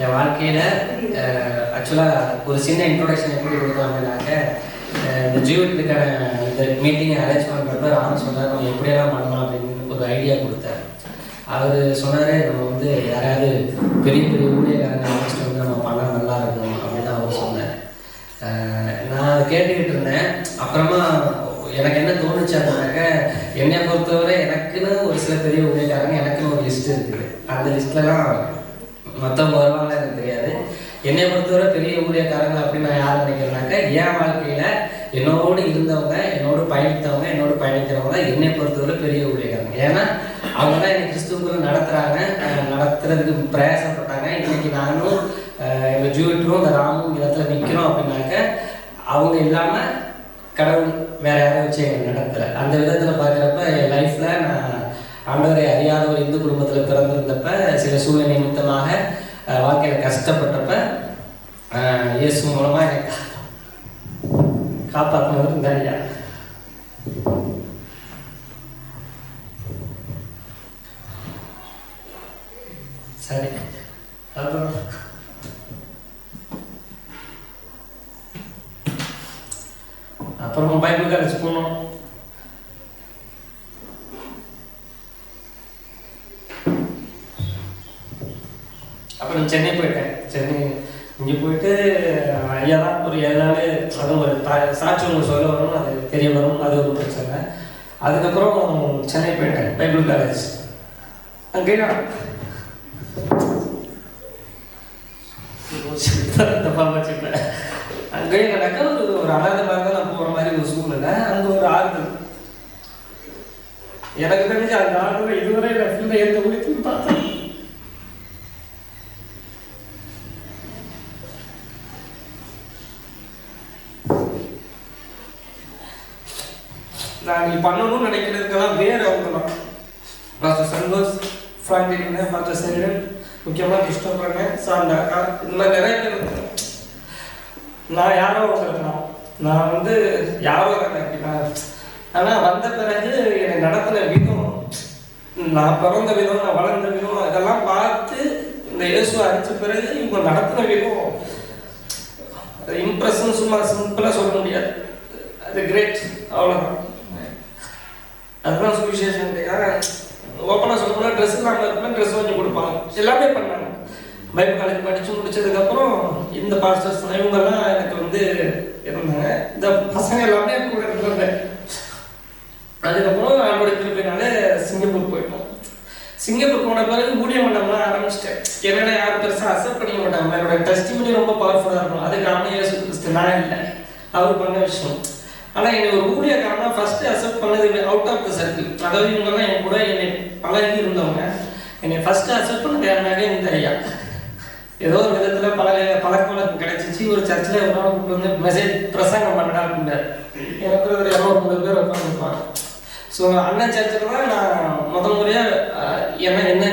என் வாழ்க்கையில் ஆக்சுவலாக ஒரு சின்ன இன்ட்ரோடக்ஷன் எப்படி கொடுக்கலாம் அப்படின்னாக்க, இந்த ஜீவத்துக்கான இந்த மீட்டிங்கை அரேஞ்ச் பண்ணுறப்ப ராம் சொன்னார் நம்ம எப்படியெல்லாம் பண்ணலாம் அப்படின்னு ஒரு ஐடியா கொடுத்தார். அவர் சொன்னார் நம்ம வந்து யாராவது பெரிய பெரிய ஊழியக்காரங்க அழைச்சிட்டு வந்து நம்ம பண்ணால் நல்லா இருக்கும் அப்படின்னு அவர் சொன்னார். நான் அதை கேட்டுக்கிட்டு இருந்தேன். அப்புறமா எனக்கு என்ன தோணுச்சு அப்படின்னாக்க, என்னை பொறுத்தவரை எனக்குன்னு ஒரு சில பெரிய ஊழியக்காரங்க எனக்குன்னு ஒரு லிஸ்ட் இருக்குது. அந்த லிஸ்ட்லலாம் மற்றவங்க வருவாங்க எனக்கு தெரியாது. என்னை பொறுத்தவரை பெரிய ஊழியக்காரங்க அப்படின்னு நான் யார் நினைக்கிறேன்னாக்க, என் வாழ்க்கையில் என்னோடு இருந்தவங்க, என்னோடு பயணித்தவங்க, என்னோடு பயணிக்கிறவங்க தான் என்னை பொறுத்தவரை பெரிய ஊழியக்காரங்க. ஏன்னா அவங்க தான் என்னை கிறிஸ்துவுக்குள்ள நடத்துகிறாங்க, நடத்துறதுக்கு பிரயாசப்பட்டாங்க. இன்னைக்கு நானும் எங்கள் ஜூவிட்டரும் இந்த ராமும் இடத்துல நிற்கிறோம் அப்படின்னாக்க அவங்க இல்லாமல் கடவுள் வேற யாரும் வச்சு எங்களை நடத்தலை. அந்த விதத்தில் பார்க்குறப்ப என் லைஃப்பில் நான் ஆண்டவரை அறியாத ஒரு இந்து குடும்பத்தில் பிறந்திருந்தப்ப, சில சூழ்நிலை நிமித்தமாக வாழ்க்கையில் கஷ்டப்பட்டப்ப இயேசு மூலமாக எனக்கு காப்பாற்றினவர் இந்த ஐயா. சரி, அப்புறம் பைபிள் காலேஜ் போனோம். அப்புறம் சென்னை போயிட்டேன். சென்னை இங்கே போயிட்டு ஐயா தான் ஒரு 7 நாள், அதுவும் ஒரு சாட்சி ஒன்று சொல்ல வரும், அது தெரிய வரும், அது ஒரு பிரச்சனை. அதுக்கப்புறம் சென்னை போயிட்டேன் பைபிள் காலேஜ். அங்கே தப்பாக வச்சுப்பேன். அங்கே எனக்கு ஒரு அனாதை மாதிரி தான் நான் போகிற மாதிரி ஒரு சூழ்நிலை. அங்கே ஒரு ஆறுதல் எனக்கு தெரிஞ்சு அந்த ஆறுதல் இதுவரை நான் ஃபுல்லாக எந்த முடித்துன்னு பார்த்தேன். நான் நீ பண்ணணும்னு நினைக்கிறதுக்கெல்லாம் வேறு அவங்க தான். Pastor Santosh, Franklin, pastor Selvan, முக்கியமாக கிருஷ்ணபுரங்க, சாந்தா, இந்த மாதிரி நிறைய பேர். நான் யாரோ இருக்கலாம், நான் வந்து யாரோ நினைக்கிறேன். ஆனால் வந்த பிறகு என்னை நடத்தின விதம், நான் பிறந்த விதம், நான் வளர்ந்த விதம், இதெல்லாம் பார்த்து இந்த இயேசுவை அடித்த பிறகு இவங்க நடத்தின விதம் இம்ப்ரெஷன் சும்மா சிம்பிளாக சொல்ல முடியாது. அது கிரேட், அவ்வளோதான். அதுதான் சுவிசேஷன். ஓப்பனாக சொல்லணும்னா ட்ரெஸ் இல்லாமல் இருப்பேன், ட்ரெஸ் வாங்கி கொடுப்பாங்க, எல்லாமே பண்ணாங்க. பைபிள் காலேஜ் படித்து முடிச்சதுக்கப்புறம் இந்த பாஸ்டர்ஸ் இவங்கெல்லாம் எனக்கு வந்து இருந்தாங்க. இந்த பசங்க எல்லாமே கூட இருந்தாங்க. அதுக்கப்புறம் அவங்களோட கிருப்பையினால சிங்கப்பூர் போயிட்டோம். சிங்கப்பூர் போன பிறகு ஊழியம் பண்ணலாம் ஆரம்பிச்சிட்டேன். என்னென்ன யாரும் பெருசாக அக்செப்ட் பண்ணிக்க மாட்டாங்க. என்னோட டெஸ்டிமனி ரொம்ப பவர்ஃபுல்லாக இருக்கும். அதுக்கு அவனே இயேசு கிறிஸ்து, நான் இல்லை, அவர் பண்ண விஷயம். ஆனால் என்னை ஒரு ஊழியக்காரனா ஃபஸ்ட்டு அக்செப்ட் பண்ணது அவுட் ஆஃப் த சர்க்கிள். அதாவது இவங்கெல்லாம் என் கூட என்னை பழகி இருந்தவங்க. என்னை ஃபஸ்ட்டு அக்செப்ட் பண்ணது யாருனாக்க இந்த ஐயா. ஏதோ ஒரு விதத்தில் பழக்க வழக்கம் கிடைச்சிச்சு. ஒரு சர்ச்சில் ஒரு நாள் கூப்பிட்டு வந்து மெசேஜ் பிரசங்கம் பண்ணடா அப்படின்னாரு. எனக்கு ஒரு 200-300 பேர் உட்காந்துருப்பாங்க. ஸோ அண்ணன் சர்ச்சில் தான் நான் முதல் முறையாக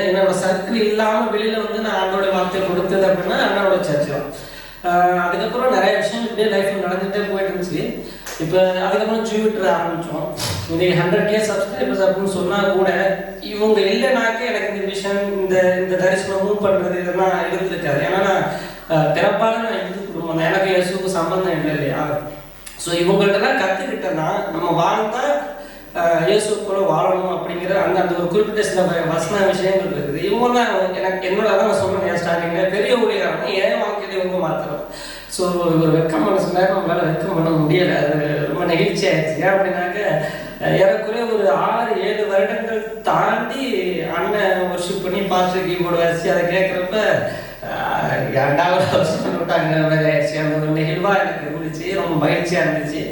என்னோட சர்க்கிள் இல்லாமல் வெளியில் வந்து நான் அண்ணோட வார்த்தையை கொடுத்தது அப்படின்னா அண்ணனோட சர்ச்சு தான். அதுக்கப்புறம் நிறைய விஷயம் இப்படியே லைஃப்பில் நடந்துகிட்டே போயிட்டு இருந்துச்சு. இப்போ அதுக்கப்புறம் ட்விட்டர் ஆரம்பித்தோம். இன்னைக்கு 100K சப்ஸ்கிரைபர்ஸ் அப்படின்னு சொன்னால் கூட இவங்க இல்லைனாக்க எனக்கு இந்த விஷயம், இந்த தரிசனம் மூவ் பண்ணுறது இதெல்லாம் இருந்திருக்காது. ஏன்னா நான் பிறப்பால நான் இந்து குடும்பம் தான், எனக்கு இயேசுக்கு சம்பந்தம் இல்லை இல்லையா. ஸோ இவங்கள்ட்டலாம் கற்றுக்கிட்டேன்னா நம்ம வாழ்ந்தால் இயேசு கூட வாழணும் அப்படிங்கிற அந்த ஒரு குறிப்பிட்ட சில வசன விஷயங்கள் இருக்குது. இவங்கெல்லாம் எனக்கு என்னோட தான் நான் சொல்கிறேன் ஸ்டார்டிங்கில் பெரிய ஊழியரான என் வாழ்க்கையில இவங்க மாத்திரம். ஸோ ஒரு வெக்கம் பண்ண சொன்னாக்க நம்மளால் வெக்கம் பண்ண முடியலை. அது ரொம்ப நெகிழ்ச்சி ஆயிடுச்சு. ஏன் அப்படின்னாக்க ஏறக்குறைய ஒரு 6-7 வருடங்கள் தாண்டி அண்ணன் ஒர்ஷிப் பண்ணி பாஸ்டர் கீபோர்டு வச்சு அதை கேட்குறப்ப 2வது வருஷம் விட்டாங்க ஆயிடுச்சு. அந்த ஒரு நெகிழ்வாக எனக்கு இருந்துச்சு, ரொம்ப மகிழ்ச்சியாக இருந்துச்சு.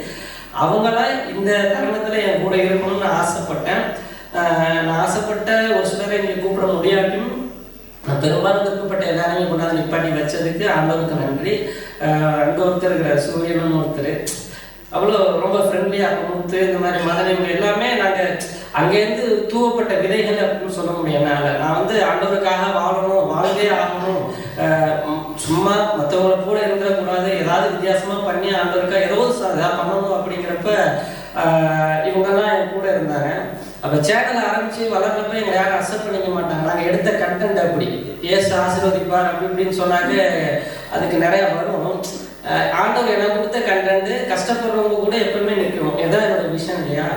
அவங்களாம் இந்த தருணத்தில் என் கூட இருக்கணும்னு நான் ஆசைப்பட்டேன். நான் ஆசைப்பட்ட ஒரு சிலரை இங்கே கூப்பிட முடியாட்டியும் நான் பெரும்பாலும் விருப்பப்பட்ட எல்லாருமே கொண்டாந்து நிப்பாட்டி வச்சதுக்கு ஆண்டவருக்கு நன்றி. அங்கே ஒருத்தர் இருக்கிற சூரியனும் ஒருத்தர் அவ்வளோ ரொம்ப ஃப்ரெண்ட்லியாக முத்து இந்த மாதிரி மதனிங்க எல்லாமே நாங்கள் அங்கேருந்து தூவப்பட்ட விதைகள் அப்படின்னு சொல்ல முடியும். நான் வந்து ஆண்டவருக்காக வாழணும், வாழ்ந்தே ஆகணும், சும்மா மற்றவங்களை கூட இருந்துடக்கூடாது, ஏதாவது வித்தியாசமாக பண்ணி ஆண்டவருக்காக ஏதோ ஏதாவது பண்ணணும் அப்படிங்கிறப்ப இவங்கெல்லாம் என் கூட இருந்தாங்க. அப்போ சேனல் ஆரம்பித்து வளர்றப்ப எங்களை யாரும் அக்செப்ட் பண்ணிக்க மாட்டாங்க. நாங்கள் எடுத்த கண்டென்ட் அப்படி ஏசு ஆசீர்வதிப்பார் அப்படி இப்படின்னு சொன்னாக்க அதுக்கு நிறையா வரும். ஆண்டவர் எனக்கு கொடுத்த கண்டென்ட் கஷ்டப்படுறவங்க கூட எப்பவுமே நிற்கணும், எதான் என்னோட விஷயம் இல்லையா?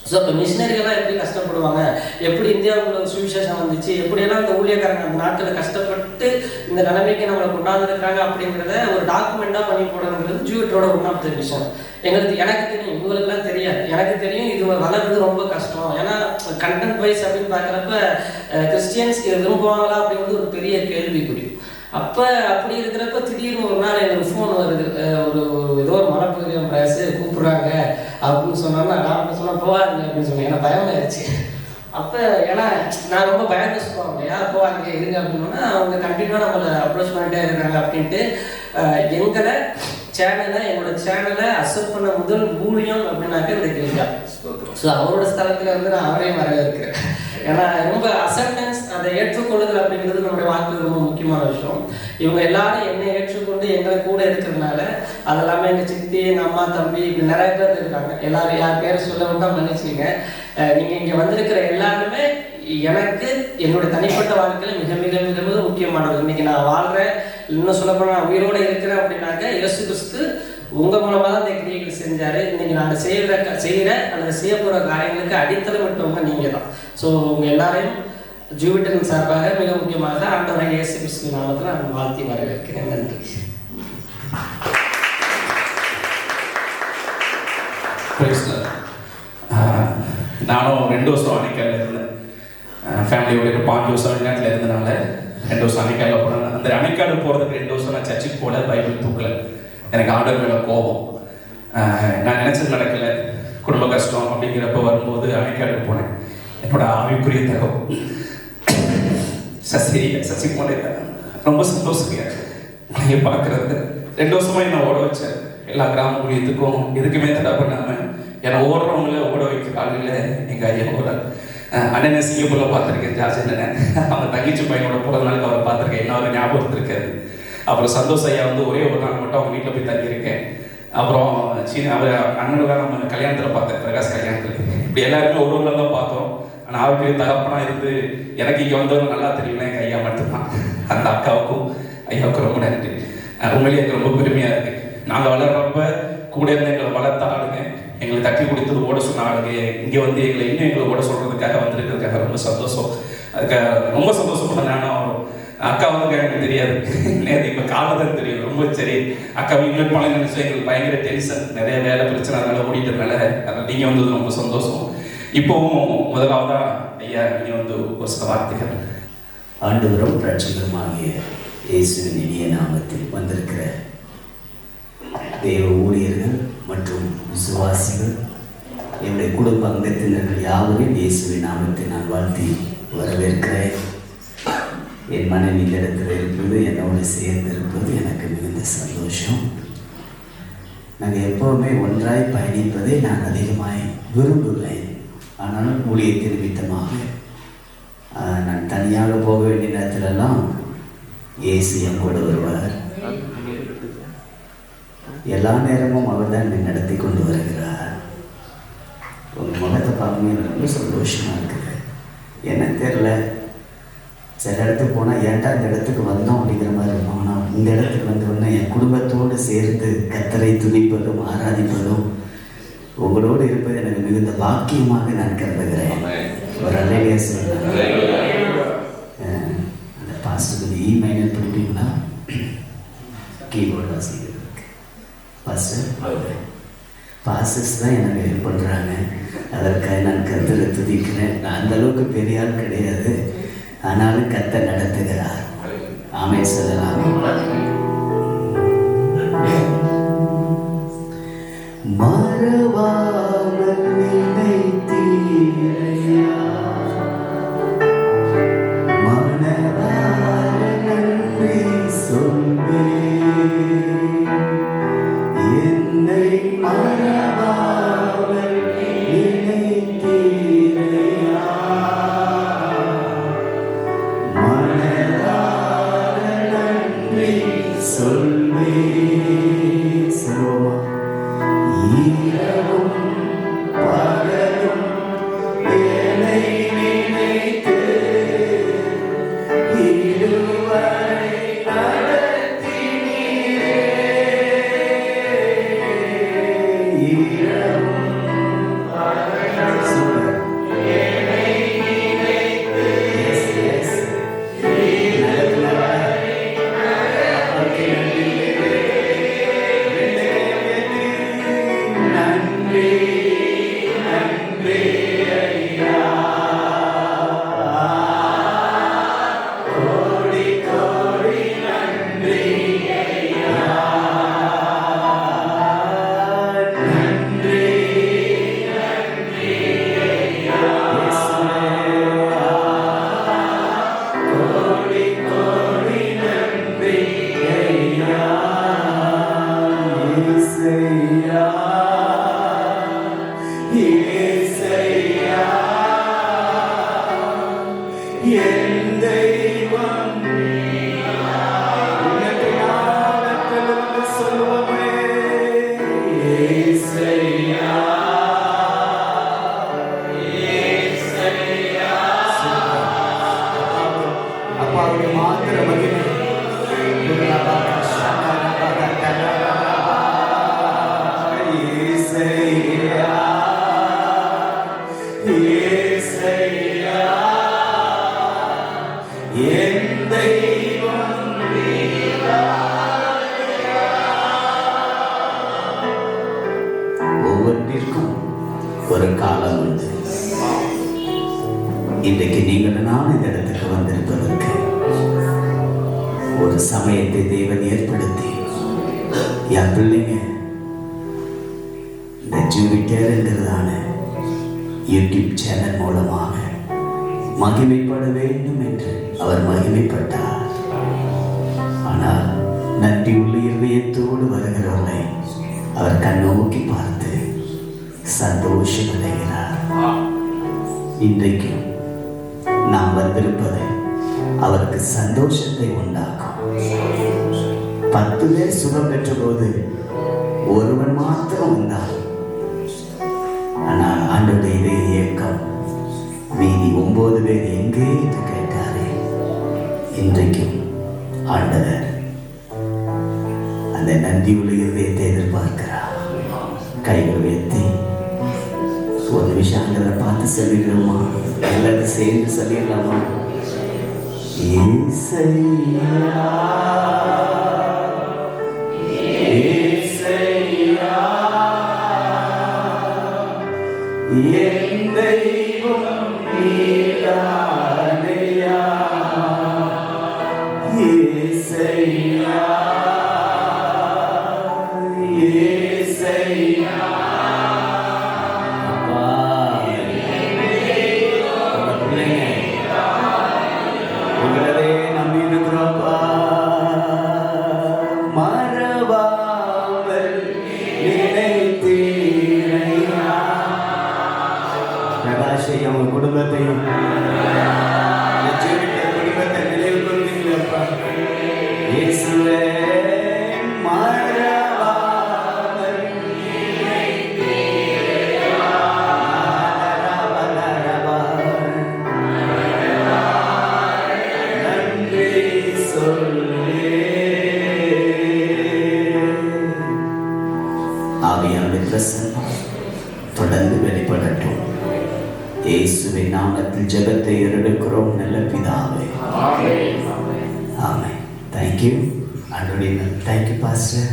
ஸோ இப்போ மிஷினரிகள்லாம் எப்படி கஷ்டப்படுவாங்க, எப்படி இந்தியாவுக்குள்ள ஒரு சுவிசேஷம் வந்துச்சு, எப்படியெல்லாம் அந்த ஊழியக்காரங்க அந்த நாட்டில் கஷ்டப்பட்டு இந்த நிலைமைக்கு நம்மளை கொண்டாந்துருக்காங்க அப்படிங்கிறத ஒரு டாக்குமெண்ட்டாக பண்ணி போடுறது ஜூவிட்டோட ஒன் ஆஃப் த விஷயம். எனக்கு தெரியும், இவங்களுக்குலாம் தெரியாது. எனக்கு தெரியும் இது வளர்றது ரொம்ப கஷ்டம். ஏன்னா கண்டென்ட் வைஸ் அப்படின்னு பார்க்குறப்ப கிறிஸ்டியன்ஸ் இதை விரும்புவாங்களா அப்படிங்கிறது ஒரு பெரிய கேள்விக்குறி. அப்போ அப்படி இருக்கிறப்ப திடீர்னு ஒரு நாள் எனக்கு ஃபோன் வருது, ஒரு ஏதோ ஒரு மலைப்பகுதியம் பிரயாசு கூப்பிட்றாங்க அப்படின்னு சொன்னோன்னா நான் சொன்ன போவாங்க அப்படின்னு சொன்னேன். ஏன்னா பயமாயிருச்சு. அப்போ ஏன்னா நான் ரொம்ப பயந்து சொல்லுவாங்க, யார் போவாங்க இருங்க அப்படின்னா அவங்க கண்டிப்பாக நம்மளை அப்ரோச் பண்ணிட்டே இருக்காங்க அப்படின்ட்டு எங்களை என்னோட சேனலை அக்செப்ட் பண்ண முதல் ஊழியம் அப்படின்னாக்க இந்த கேள்வி. ஸோ அவரோட ஸ்தலத்தில் வந்து நான் அவரையும் வரவேற்கிறேன். ஏன்னா ரொம்ப அக்செப்டன்ஸ், அதை ஏற்றுக்கொள்ளுதல் அப்படிங்கிறது நம்மளுடைய வாழ்க்கையில் ரொம்ப முக்கியமான விஷயம். இவங்க எல்லாரும் என்னை ஏற்றுக்கொண்டு எங்களை கூட இருக்கிறதுனால அதெல்லாமே எங்கள் சித்தி, எங்கள் அம்மா, தம்பி இப்படி நிறைய பேர் இருக்காங்க. எல்லாரும் யார் பேர் சொல்ல வேண்டாம் மன்னிச்சிங்க. நீங்கள் இங்கே வந்திருக்கிற எல்லாருமே எனக்கு என்னோட தனிப்பட்ட வாழ்க்கையில் மிக மிக மிக மிக முக்கியமானது. இன்னைக்கு நான் வாழ்கிறேன், இன்னும் சொல்லப்போனால் நான் உயிரோடு இருக்கிறேன் அப்படின்னாக்க இயேசு கிறிஸ்து உங்கள் மூலமாக தான் இந்த கிரியைகள் செஞ்சார். இன்னைக்கு நாங்கள் செய்கிற அல்லது செய்ய போகிற காரியங்களுக்கு அடித்தளம் விட்டவங்க நீங்கள் தான். ஸோ உங்கள் எல்லாரையும் ஜூவிட்டன் சார்பாக மிக முக்கியமாக ஆண்டவராகிய இயேசு கிறிஸ்து நாமத்தில் நான் வாழ்த்தி வரவேற்கிறேன். நன்றி. நானும் 2 வருஷம் அணைக்கல்ல இருந்தேன். ஃபேமிலியோட 5 வருஷம் வெளிநாட்டில் இருந்தனால 2 வருஷம் அணைக்கால போனேன். அந்த அணைக்காடு போகிறதுக்கு 2 வருஷம் நான் சர்ச்சுக்கு போல, பைபிள் தூக்கலை. எனக்கு ஆண்டவர் மேலே கோபம். நான் நினச்சது நடக்கலை, குடும்ப கஷ்டம் அப்படிங்கிறப்ப வரும்போது அணைக்காடுக்கு போனேன். என்னோட ஆவிக்குரிய தகம் சசிகுமாரே ரொம்ப சந்தோஷங்க உனைய பார்க்குறது. 2 வருஷமாக என்னை ஓட வச்சேன். எல்லா கிராம ஊழியத்துக்கும் எதுக்குமே தடை பண்ணாமல் என்னை ஓடுறவங்கள ஓட வைக்கிற ஆளுங்கள எங்கள் ஐயா ஓட அண்ணனை சிங்கப்பூரில் பார்த்துருக்கேன். ஜார்ஜ் அண்ணன் அவங்க தங்கச்சி பையனோட பிறந்த நாளுக்கு அவரை பார்த்துருக்கேன். என்ன அவர் ஞாபகத்தில் இருக்காது. அப்புறம் சந்தோஷ் ஐயா வந்து ஒரே ஒரு நாள் மட்டும் அவங்க வீட்டில் போய் தங்கியிருக்கேன். அப்புறம் அவர் அண்ணனுக்கு நம்ம கல்யாணத்தில் பார்த்தேன், பிரகாஷ் கல்யாணத்தில். இப்படி எல்லாருமே ஒரு தான் பார்த்தோம். ஆனால் அவருக்கு தகப்பனாக இருந்து எனக்கு இங்கே வந்தவங்க நல்லா தெரியும்னா எங்கள் ஐயா மட்டும்தான். அந்த அக்காவுக்கும் ஐயாவுக்கும் ரொம்ப நன்றி. உண்மையிலேயே எனக்கு ரொம்ப பெருமையாக இருக்குது. நாங்கள் வளர்றப்ப கூட இருந்து எங்களை வளர்த்த ஆளுங்க, எங்களை தட்டி கொடுத்தது ஓட சொன்ன ஆளுங்க இங்கே வந்து எங்களை ஓட சொல்கிறதுக்காக வந்திருக்கிறதுக்காக ரொம்ப சந்தோஷம். அதுக்காக ரொம்ப சந்தோஷப்பட்டேன். நானும் அக்கா வந்து எனக்கு தெரியாது, நேற்று இப்போ காலதான் தெரியும். ரொம்ப சரி அக்கா இன்வைட் பண்ண நினைச்சு எங்களுக்கு பயங்கர டென்ஷன், நிறைய வேலை பிரச்சனை அதனால ஓடிட்டதுனால அதனால் நீங்கள் வந்தது ரொம்ப சந்தோஷம். இப்போவும் முதலாவதா ஐயா நீங்கள் வந்து ஒரு சில வார்த்தைகள். ஆண்டவரும் ரட்சகருமாகிய இயேசுவின் இனிய நாமத்தில் வந்திருக்கிற தேவ ஊழியர்கள் மற்றும் விசுவாசிகள், என்னுடைய குடும்ப அங்கத்தினர்கள் யாவரையும் இயேசுவின் நாமத்தை நான் வாழ்த்தி வரவேற்கிறேன். என் மனைவி இடத்தில் இருப்பது, என்னோடு சேர்ந்து இருப்பது எனக்கு மிகுந்த சந்தோஷம். நாங்கள் எப்போவுமே ஒன்றாய் பயணிப்பதை நான் அதிகமாய் விரும்புவேன். ஆனாலும் ஊழியத்தின் நிமித்தமாக நான் தனியாக போக வேண்டிய நேரத்திலெல்லாம் இயேசு என் கூட வருவார். எல்லா நேரமும் அவர் தான் என்னை நடத்தி கொண்டு வருகிறார். உங்கள் முகத்தை பார்க்கும்போது எனக்கு ரொம்ப சந்தோஷமாக இருக்குது. என்ன தெரில, சில இடத்துக்கு போனால் ஏன்டா இந்த இடத்துக்கு வந்தோம் அப்படிங்கிற மாதிரி இருக்கும். ஆனால் இந்த இடத்துக்கு வந்தோடனே என் குடும்பத்தோடு சேர்ந்து கர்த்தரை துதிப்பதும் ஆராதிப்பதும் உங்களோடு இருப்பது எனக்கு மிகுந்த பாக்கியமாக நான் கருதுகிறேன். ஒரு அலையிலே சொல்கிறேன். அந்த பாஸ்டருக்கு இமெயில் படிப்பீங்களா? கீபோர்டு வாசிக்கிறதுக்கு பாஸ்டர்ஸ் தான் எனக்கு ஹெல்ப் பண்ணுறாங்க. அதற்காக நான் கர்த்தரை துதிக்கிறேன். நான் அந்தளவுக்கு பெரிய ஆள் கிடையாது, ஆனாலும் கர்த்தர் நடத்துகிறார். ஆமென் சொல்லலாம். மறவாமல் நினைத்தீரையா, மனதார நன்றி சொல்வேன். என்னை மறவாமல் நினைத்தீரையா, மனதார நன்றி சொல்வேன். சொல்லுவோமா? இரவும் பகலும் வந்திருப்பதற்கு ஒரு சமயத்தை தேவன் ஏற்படுத்தி என் பிள்ளைங்க இந்த ஜூபிட்டர் என்கிறதான யூடியூப் சேனல் மூலமாக மகிமைப்பட வேண்டும் என்று அவர் மகிமைப்பட்டார். ஆனால் நன்றி உள்ள இதயத்தோடு வருகிறவர்களை அவர் கண்ணோக்கி பார்த்து சந்தோஷம் அடைகிறார். இன்றைக்கும் நாம் வந்திருப்பது அவருக்கு சந்தோஷத்தை உண்டாக்கும். 10 பேர் சுகம் பெற்ற போது ஒருவன் மாத்திரம் வந்தான். ஆனால் ஆண்டவருடைய இதய இயக்கம் மீதி 9 பேர் எங்கே என்று கேட்டாரே. இன்றைக்கும் ஆண்டவர் அந்த நன்றி உள்ள இதயத்தை எதிர்பார்க்கிறார். கைகள் உயர்த்தி ஒரு நிமிஷம் ஆண்டவரை பார்த்து சொல்லிடுறோமா? எல்லாரும் சேர்ந்து சொல்லிடலாமா? ஏசையா ஏசையா என் தெய்வம் நீதானையா. ஏசையா ஏசையா அப்பா உங்க பிள்ளைங்க உங்களதே நம்பி இருக்கிறோம்ப்பா. மறவாமல் நினைத்தீரையா. பிரகாஷை அவங்க குடும்பத்தையும் குடும்பத்தை நினைவு கொண்டீங்களப்பா. இயேசுவே மறவாமல் நன்றி சொல்லி ஆவியானுடைய பிரசன்னம் தொடர்ந்து வெளிப்படட்டும். இயேசுவின் நாமத்தில் ஜெபத்தை எடுக்கிறோம் நல்ல பிதாவே. ஆமென். தேங்க்யூ ஆண்டவருடைய தேங்க்யூ பாஸ்டர்.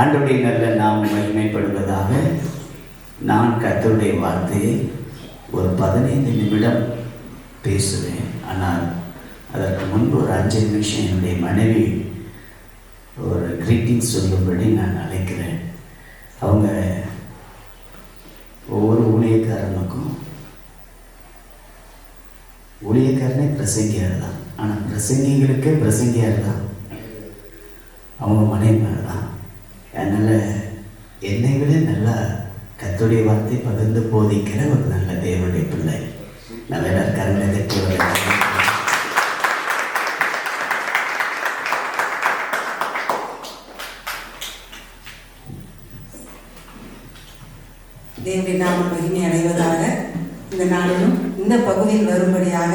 ஆண்டவருடைய நல்ல நாம் மகிமைப்படுவதாக. நான் கர்த்தருடைய வார்த்தையை ஒரு 15 நிமிடம் பேசுவேன். ஆனால் அதற்கு முன்பு ஒரு 5 நிமிஷம் என்னுடைய மனைவி ஒரு கிரீட்டிங் சொல்லும்படி நான் அழைக்கிறேன். அவங்க ஒவ்வொரு ஊழியக்காரனுக்கும் ஊழியக்காரனே பிரசங்கியார் தான். ஆனால் பிரசங்கிகளுக்கே பிரசங்கியார் தான் அவங்க மனைவிமார் தான். அதனால் என்னை விட நல்லா கர்த்தருடைய வார்த்தை பகிர்ந்து போதிக்கிற ஒரு நல்ல தேவனுடைய பிள்ளை. நல்ல கரங்களை தட்டி தேவனுடைய நாமம் மகிமை அடைவதாக. இந்த நாளிலும் இந்த பகுதியில் வரும்படியாக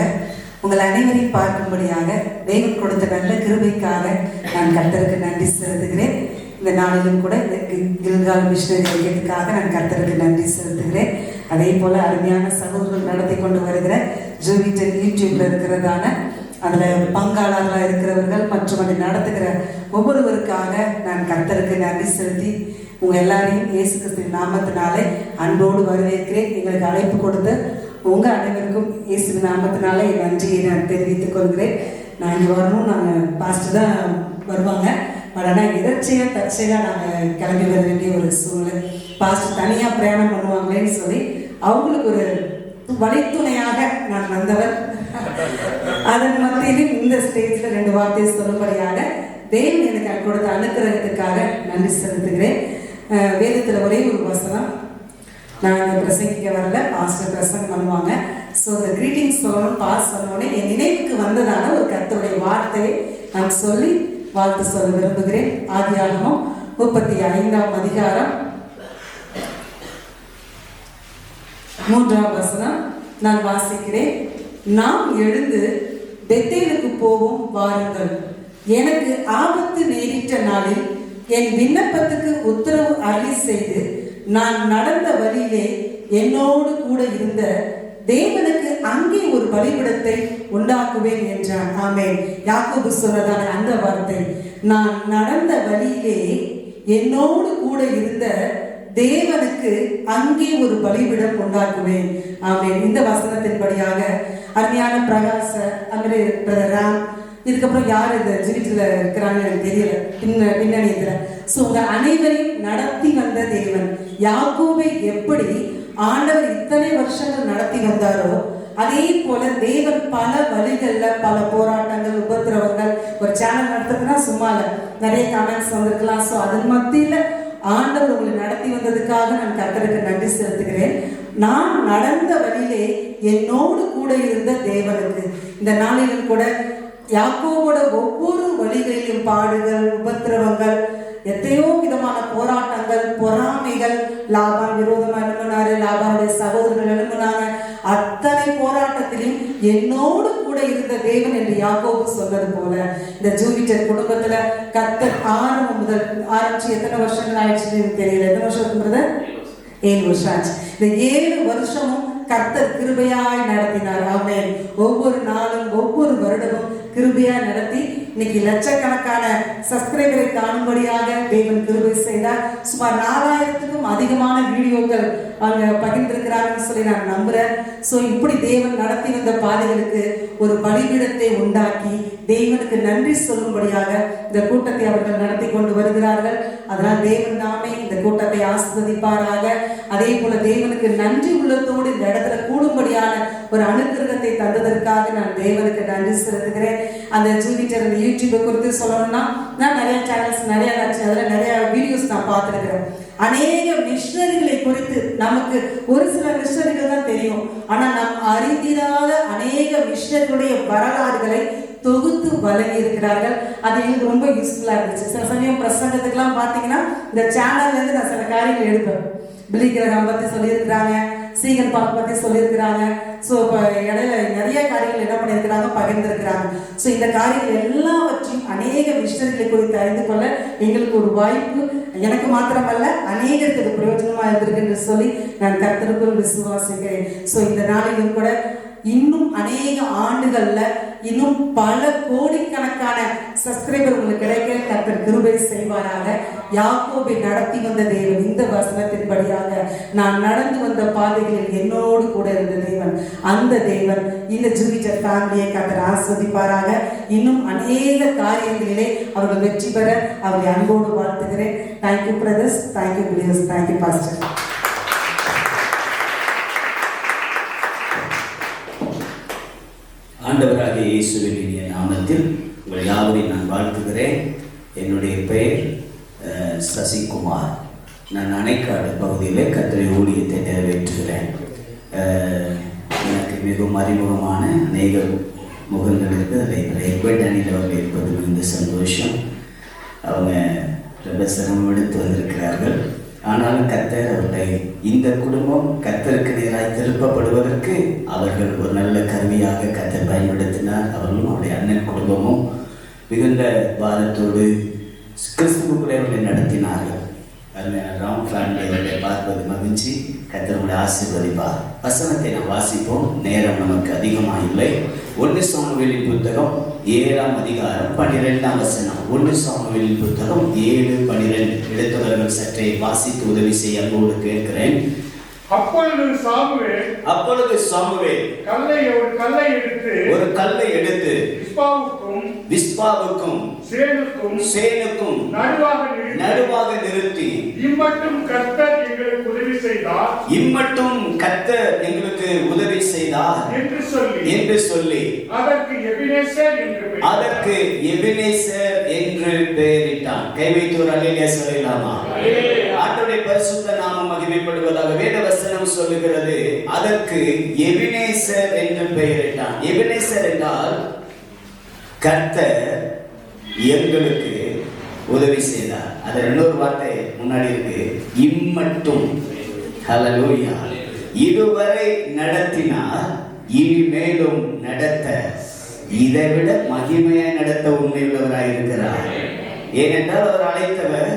உங்கள் அனைவரையும் பார்க்கும்படியாக தேவன் கொடுத்த நல்ல கிருபைக்காக நான் கர்த்தருக்கு நன்றி செலுத்துகிறேன். இந்த நாளிலும் கூட இந்த கில்கால் மிஷனரி ஐக்கியத்துக்காக நான் கர்த்தருக்கு நன்றி செலுத்துகிறேன். அதே போல அருமையான சகோதரர்கள் நடத்தி கொண்டு வருகிற ஜூபிட்டர் யூடியூப்ல இருக்கிறதான அதில் பங்காளர்களாக இருக்கிறவர்கள் மற்றும் அதை நடத்துகிற ஒவ்வொருவருக்காக நான் கர்த்தருக்கு நன்றி செலுத்தி உங்கள் எல்லாரையும் இயேசு கிறிஸ்துவின் நாமத்தினாலே அன்போடு வரவேற்கிறேன். எங்களுக்கு அழைப்பு கொடுத்த உங்கள் அனைவருக்கும் இயேசுவின் நாமத்தினாலே என் நன்றியை நான் தெரிவித்துக் கொள்கிறேன். நான் இங்கே வரணும், நாங்கள் பாஸ்டர் தான் வருவாங்க. பட் ஆனால் எதர்ச்சியாக தற்செயலாக நாங்கள் கிளம்பி வர வேண்டிய ஒரு சூழ்நிலை. பாஸ்டர் தனியாக பிரயாணம் பண்ணுவாங்களேன்னு சொல்லி அவங்களுக்கு ஒரு வழித்துணையாக நான் வந்தவர். அதன் மத்தியிலும் இந்த ஸ்டேஜில் 2 வார்த்தையை சொல்லும்படியாக தேவன் எனக்கு கொடுத்த அனுக்கிரகத்துக்காக நன்றி செலுத்துகிறேன். வேதத்தில் ஒரே ஒரு வசனம், நான் இங்கே பிரசங்கிக்க வரல, பாஸ்டர் பிரசங்கம் பண்ணுவாங்க. ஸோ இந்த கிரீட்டிங்ஸ் சொல்லணும் பாஸ் சொன்னோடனே என் நினைவுக்கு வந்ததான ஒரு கர்த்தருடைய வார்த்தையை நான் சொல்லி வாழ்த்து சொல்ல விரும்புகிறேன். ஆதியாகமம் 35ஆம் அதிகாரம் 3ஆம் வசனம் நான் வாசிக்கிறேன். நாம் எழுந்து பெத்தேலுக்கு போவோம் வாருங்கள். எனக்கு ஆபத்து நேரிட்ட நாளில் என் விண்ணப்பத்துக்கு உத்தரவு அருளி செய்து நான் நடந்த வழியிலே என்னோடு கூட இருந்த தேவனுக்கு அங்கே ஒரு பலிபீடத்தை உண்டாக்குவேன் என்றான். ஆமென். யாக்கோபு சொன்னதான அந்த வார்த்தை, நான் நடந்த வழியிலே என்னோடு கூட இருந்த தேவனுக்கு அங்கே ஒரு பலிபீடம் உண்டாக்குவேன். ஆமென். இந்த வசனத்தின்படியாக அருமையான பிரகாச, அதுமாதிரி பிரதர் ராம், இதுக்கப்புறம் யார் இந்த ஜிவிட்டில் இருக்கிறாங்கன்னு எனக்கு தெரியல பின்னணியத்தில். ஸோ உங்கள் அனைவரையும் நடத்தி வந்த தேவன், யாக்கோபை எப்படி ஆண்டவர் இத்தனை வருஷங்கள் நடத்தி வந்தாரோ அதே போல தேவன் பல வழிகள்ல பல போராட்டங்கள், உபத்திரவங்கள், ஒரு சேனல் நடத்துறதுன்னா சும்மா இல்லை, நிறைய கமெண்ட்ஸ் வந்திருக்கலாம். ஸோ அதன் மத்தியில ஆண்டவர் உங்களை நடத்தி வந்ததுக்காக நான் கர்த்தருக்கு நன்றி செலுத்துகிறேன். நான் நடந்த வழியிலே என்னோடு கூட இருந்த தேவனுக்கு இந்த நாளிலும் கூட யாக்கோவோட ஒவ்வொரு வழிகளிலும் பாடுகள், உபத்திரவங்கள், எத்தனையோ விதமான போராட்டங்கள், பொறாமைகள், லாபான் விரோதமா எழும்பினாரு, லாபானுடைய சகோதரர்கள் எழும்பினாங்க. அத்தனை போராட்டத்திலும் என்னோடு கூட இருந்த தேவன் என்று யாக்கோபு சொன்னது போல இந்த ஜூபிட்டர் குடும்பத்துல கர்த்தர் ஆரம்பம் முதல் ஆரம்பிச்சு எத்தனை வருஷங்கள் ஆயிடுச்சுன்னு தெரியல, எத்தனை வருஷத்துங்கிறத 7 வருஷம் ஆச்சு. இந்த 7 வருஷமும் கர்த்தர் கிருபையாய் நடத்தினார். ஆமென். ஒவ்வொரு நாளும் ஒவ்வொரு வருடமும் கிருபையாய் நடத்தி இன்னைக்கு லட்சக்கணக்கான சப்ஸ்கிரைபரை காணும்படியாக தேவன் கிருபை செய்தார். சுமார் 4000க்கும் அதிகமான வீடியோக்கள் அவங்க பகிர்ந்திருக்கிறாங்கன்னு சொல்லி நான் நம்புறேன். ஸோ இப்படி தேவன் நடத்தி வந்த பாதைகளுக்கு ஒரு பலிபீடத்தை உண்டாக்கி தேவனுக்கு நன்றி சொல்லும்படியாக இந்த கூட்டத்தை அவர்கள் நடத்தி கொண்டு வருகிறார்கள். அதனால் தேவன் நாமே இந்த கூட்டத்தை ஆசீர்வதிப்பாராக. அதே போல தேவனுக்கு நன்றி உள்ளத்தோடு இந்த இடத்துல கூடும்படியான ஒரு அனுகிரகத்தை தந்ததற்காக நான் தேவனுக்கு நன்றி செலுத்துகிறேன். அந்த ஜூபிட்டர் அந்த யூடியூபை குறித்து சொல்லணும்னா நான் நிறைய சேனல்ஸ் நிறைய அதில் நிறைய வீடியோஸ் நான் பார்த்துருக்கிறேன். அநேக மிஷனரிகளை குறித்து நமக்கு ஒரு சில மிஷனரிகள் தான் தெரியும், ஆனால் நாம் அறிந்திராத அநேக மிஷனரிகளுடைய வரலாறுகளை தொகுத்து வழங்கி இருக்கிறார்கள். அது எனக்கு ரொம்ப யூஸ்ஃபுல்லா இருந்துச்சு. சில சமயம் பிரசங்கத்துக்கெல்லாம் பார்த்தீங்கன்னா இந்த சேனல்ல இருந்து நான் சில காரியங்கள் எடுப்பேன். பிலிகிரகம் பத்தி சொல்லியிருக்கிறாங்க, சீகன் பாக் பத்தி சொல்லியிருக்கிறாங்க. ஸோ இப்போ இடையில நிறைய காரியங்கள் என்ன பண்ணியிருக்கிறாங்க, பகிர்ந்திருக்கிறாங்க. ஸோ இந்த காரியங்கள் எல்லாவற்றையும் அநேக மிஷனரிகளை குறித்து அறிந்து கொள்ள எங்களுக்கு ஒரு வாய்ப்பு, எனக்கு மாத்திரமல்ல அநேகருக்கு அது பிரயோஜனமா இருந்திருக்கு என்று சொல்லி நான் கர்த்தருக்குள் விசுவாசிக்கிறேன். ஸோ இந்த நாளிலும் கூட இன்னும் அநேக ஆண்டுகள்ல இன்னும் பல கோடிக்கணக்கான சப்ஸ்கிரைபர் உங்களுக்கு கிடைக்க கர்த்தர் கிருபை செய்வாராக. யாக்கோபை நடத்தி வந்த தேவன் இந்த வசனத்தின்படியாக நான் நடந்து வந்த பாதைகளில் என்னோடு கூட இருந்த தேவன், அந்த தேவன் இந்த ஜூபிட்டர் ஃபேமிலியை கர்த்தர் ஆசீர்வதிப்பாராக. இன்னும் அநேக காரியங்களிலே அவர்கள் வெற்றி பெற அவரை அன்போடு வாழ்த்துகிறேன். Thank you brothers, thank you believers, thank you pastor. ஆண்டவராகிய இயேசுவின் இனிய நாமத்தில் உங்கள் யாவரையும் நான் வாழ்த்துகிறேன். என்னுடைய பெயர் சசிகுமார். நான் அணைக்காடு பகுதியில் கர்த்தருடைய ஊழியத்தை நிறைவேற்றுகிறேன். எனக்கு மிகவும் அறிமுகமான அநேக முகங்கள் இருக்குது. அதில் எக்பர்ட் அணியில் அவங்க இருப்பது மிகுந்த சந்தோஷம். அவங்க ரொம்ப சிரமம் எடுத்து வந்திருக்கிறார்கள். ஆனாலும் கர்த்தர் அவர்களை இந்த குடும்பம் கர்த்தருக்கு நேராய் திருப்பப்படுவதற்கு அவர்கள் ஒரு நல்ல கருவியாக கர்த்தர் பயன்படுத்தினார். அவர்களும் அவருடைய அண்ணன் குடும்பமும் மிகுந்த பாரத்தோடு கிறிஸ்துவுக்குள்ளே அவர்களை நடத்தினார்கள். ராம் ஃபேமிலி அவர்களை பார்ப்பது மகிழ்ச்சி. கர்த்தர் உங்களை ஆசீர்வதிப்பார். வசனத்தை நாம் வாசிப்போம், நேரம் நமக்கு அதிகமாக இல்லை. 1 சாமுவேலின் புத்தகம் 7ஆம் அதிகாரம் 12ஆம் வசனம். 1 சாமுவேலின் புத்தகம் 7:12. எடுத்தவர்கள் சற்றே வாசித்து உதவி செய்ய அன்போடு கேட்கிறேன். அப்பொழுது சாமுவேல் ஒரு கல்லை எடுத்து விஸ்பாவுக்கும் சேனுக்கும் நடுவாக நிறுத்தி இம்மட்டும் கர்த்தர் எங்களுக்கு உதவி செய்தார் என்று சொல்லி அதற்கு எபினேசர் என்று பெயரிட்டான். கை வைத்து ஒரு அல்லேலூயா சொல்லலாமா? ஆண்டவருடைய பரிசுத்த நாமம் மகிமைப்படுவதாக வேத வசனம் சொல்லுகிறது. அதற்கு எபினேசர் என்று பெயரிட்டான். எபினேசர் என்றால் கர்த்தர் எங்களுக்கு உதவி செய்தார். அது இன்னொரு வார்த்தை முன்னாடி இருக்கு, இம்மட்டும். ஹல்லேலூயா. இதுவரை நடத்தினார், இனிமேலும் நடத்த, இதைவிட மகிமையாய் நடத்த உண்மை உள்ளவராய் இருக்கிறார். ஏனென்றால் அவர் அழைத்தவர்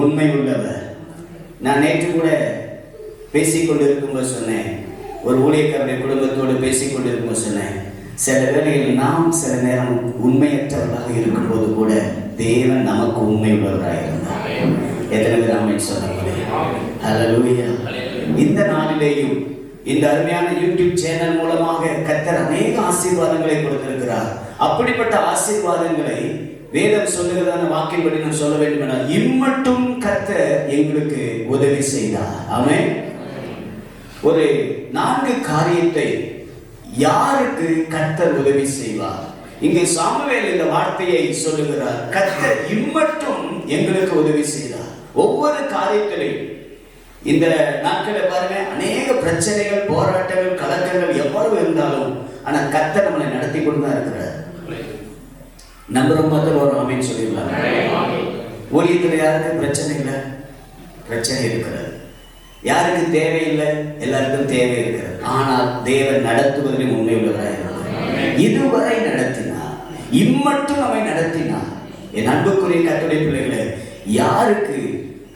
உண்மை உள்ளவர். நான் நேற்று கூட பேசிக்கொண்டிருக்கும்போது சொன்னேன், ஒரு ஊழியக்காரருடைய குடும்பத்தோடு பேசிக்கொண்டிருக்கும்போது சொன்னேன், சில வேளையில் நாம் சில நேரம் உண்மையற்றவர்களாக இருக்கும்போது கூட தேவன் நமக்கு உண்மை உள்ளவராக இருந்தார். எத்தனை பேர் ஆமென் சொல்ல முடியும்? ஹல்லேலூயா. இந்த நாளிலேயும் இந்த அருமையான யூடியூப் சேனல் மூலமாக கர்த்தர் அநேக ஆசீர்வாதங்களை கொடுத்திருக்கிறார். அப்படிப்பட்ட ஆசீர்வாதங்களை வேதம் சொல்லுகிறதான வாக்கின்படி நான் சொல்ல வேண்டும் என இம்மட்டும் கர்த்தர் எங்களுக்கு உதவி செய்தார். ஆமென். ஒரு 4 காரியத்தை யாருக்கு கர்த்தர் உதவி செய்வார்? இங்கே சாமுவேல் இந்த வார்த்தையை சொல்லுகிறார். கர்த்தர் இம்மட்டும் எங்களுக்கு உதவி செய்தார். ஒவ்வொரு காரியத்திலையும் இந்த நாட்களை பாருங்க, அநேக பிரச்சனைகள், போராட்டங்கள், கலக்கங்கள் எவ்வளவு இருந்தாலும் ஆனா கர்த்தர் நம்மளை நடத்தி கொண்டு தான் இருக்கிறார். நம்புறோம் பார்த்து ஒரு ஆமீன் சொல்லிடலாம். ஊழியத்தில் யாருக்கு பிரச்சனை இல்லை? பிரச்சனை இருக்கிறது. யாருக்கு தேவையில்லை? எல்லாருக்கும் தேவை இருக்கிறது. ஆனால் தேவன் நடத்துவதில் உண்மை உள்ளவராக இருக்கிறார். இதுவரை நடத்தினார், இம்மட்டும் நம்மை நடத்தினார். என் அன்புக்குரிய கர்த்தருடைய பிள்ளைகளை, யாருக்கு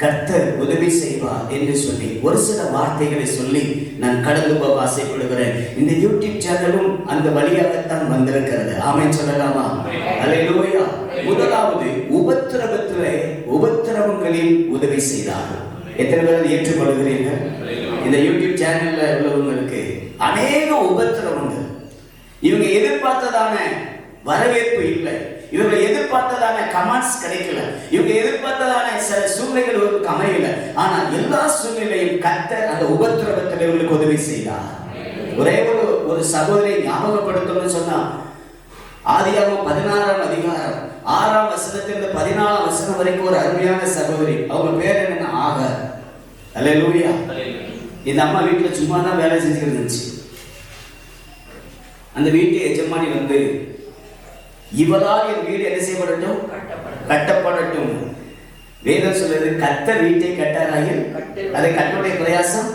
கர்த்தர் உதவி செய்வார் என்று சொல்லி ஒரு சில வார்த்தைகளை சொல்லி நான் கடந்து போக ஆசைப்படுகிறேன். இந்த யூடியூப் சேனலும் அந்த வழியாகத்தான் வந்திருக்கிறது. ஆமென் சொல்லலாமா? அல்லேலூயா. முதலாவது, உபத்திரவங்களில் உதவி செய்தார். எத்தனை பேர் ஏற்றுக்கொள்கிறீர்கள்? இந்த யூடியூப் சேனல்ல உள்ளவங்களுக்கு அநேக உபத்திரவங்கள். இவங்க எதிர்பார்த்ததான வரவேற்பு இல்லை, இவங்க எதிர்பார்த்ததான கமெண்ட்ஸ் கிடைக்கல, இவங்க எதிர்பார்த்ததான சில சூழ்நிலைகள் இவங்களுக்கு அமையல. ஆனா எல்லா சூழ்நிலையும் கர்த்தர் அந்த உபத்திரவத்தில் இவங்களுக்கு உதவி செய்தார். ஒரே ஒரு சகோதரியை ஞாபகப்படுத்தணும்னு சொன்னா, ஆதியாகமம் 16ஆம் அதிகாரம் 6ஆம் வசனத்திலிருந்து 14ஆம் வசனம் வரைக்கும் ஒரு அருமையான சகோதரி. அவங்க பேர் என்னன்னா ஆகார். அல்லேலூயா. இந்த அம்மா வீட்டுல சும்மா தான் வேலை செஞ்சுக்கிட்டு இருந்துச்சு. அந்த வீட்டு எஜமானி வந்து, இவளால் என் வீடு என்ன செய்யப்படட்டும்? கட்டப்படட்டும். வேதம் சொல்றது, கர்த்தர் வீட்டை கட்டாராயில் அதை கட்டுடைய பிரயாசம்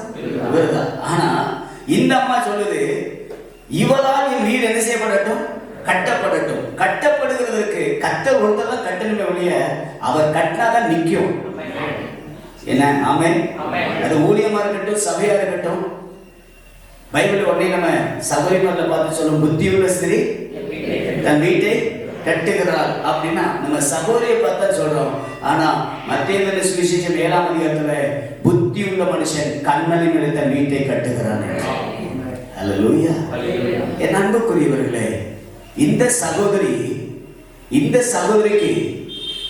விருதா. ஆனா இந்த அம்மா சொல்லுது, இவளால் என் வீடு என்ன செய்யப்படட்டும்? கட்டப்படட்டும். கட்டப்படுகிறதுக்கு கர்த்தர் ஒருத்தர் தான் கட்டணுமே ஒழிய அவர் கட்டினாதான் நிற்கும். என்ன? ஆமென். அது ஊழியமா இருக்கட்டும், சபையா இருக்கட்டும். பைபிள் உடனே நம்ம சகோதரிமார்ல பார்த்து சொல்லும், புத்தியுள்ள ஸ்திரீ தன் வீட்டை கட்டுகிறாள் அப்படின்னா நம்ம சகோதரியை பார்த்தா சொல்றோம். ஆனா மத்தேயு சுவிசேஷம் 7ஆம் அதிகாரத்துல புத்தியுள்ள மனுஷன் கண்மலை மேலே தன் வீட்டை கட்டுகிறான். அல்லேலூயா. என் அன்புக்குரியவர்களே, இந்த சகோதரிக்கு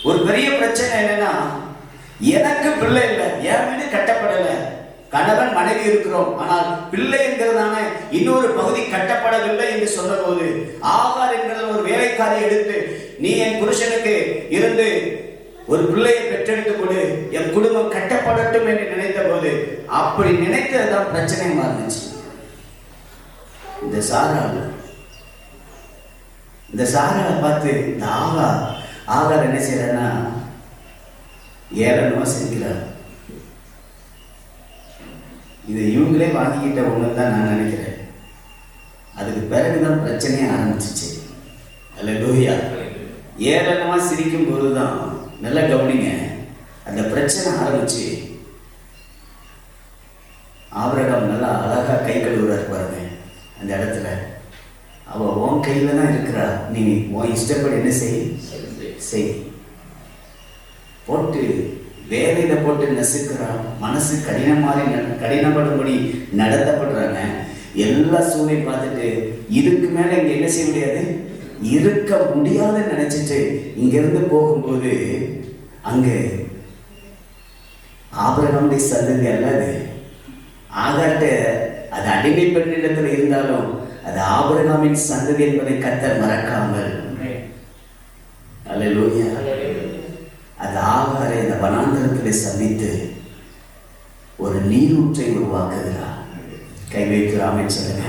ஒரு பெரிய பிரச்சனை என்னன்னா, எனக்கு பிள்ளை இல்லை, என் வீடு கட்டப்படல, கணவன் மனைவி இருக்கிறோம், ஆனால் பிள்ளை என்கிறதான இன்னொரு பகுதி கட்டப்படவில்லை என்று சொன்ன போது, ஆகார் என்கிற ஒரு வேலைக்காரியை எடுத்து, நீ என் புருஷனுக்கு இருந்து ஒரு பிள்ளையை பெற்றெடுத்துக் கொடு, என் குடும்பம் கட்டப்படட்டும் என்று நினைத்த போது, அப்படி நினைத்ததுதான் பிரச்சனை மாறுச்சு. இந்த சாராவை பார்த்து இந்த ஆகார் என்ன செய்யறன்னா, ஏளனமா செஞ்சுக்கிறார். இது இவங்களே வாங்கிக்கிட்ட ஒண்ணு தான் நான் நினைக்கிறேன். அதுக்கு பிறகுதான் பிரச்சனையே ஆரம்பிச்சிச்சு. அல்லேலூயா. ஏளனமா சிரிக்கும் போதுதான், நல்லா கவனிங்க, அந்த பிரச்சனை ஆரம்பிச்சு. ஆபிரகாம் நல்லா அழகா கை கழுவுறாரு பாருங்க. அந்த இடத்துல அவ உன் கையில தான் இருக்கிறா, நீ உன் இஷ்டப்படி என்ன செய் போட்டு வேலையில போட்டு நசுக்கிறான். மனசு கடினப்படும்படி நடத்தப்படுறாங்க. எல்லா சூழ்நிலையும் பார்த்துட்டு இதுக்கு மேல இங்க என்ன செய்ய முடியாது, இருக்க முடியாதுன்னு நினைச்சிட்டு இங்க இருந்து போகும்போது, அங்க ஆபிரகாமுடைய சந்ததி அல்லது ஆகாட்ட அது அடிமை பெண்ணிடத்தில் இருந்தாலும் அது ஆபிரகாமின் சந்ததி என்பதை கர்த்தர் மறக்காமல், அல்லேலூயா, அது ஆகாரை இந்த வனாந்தரத்திலே சந்தித்து ஒரு நீரூற்றை உருவாக்குகிறார். கை வைத்து ஆமென் சொல்லுங்க.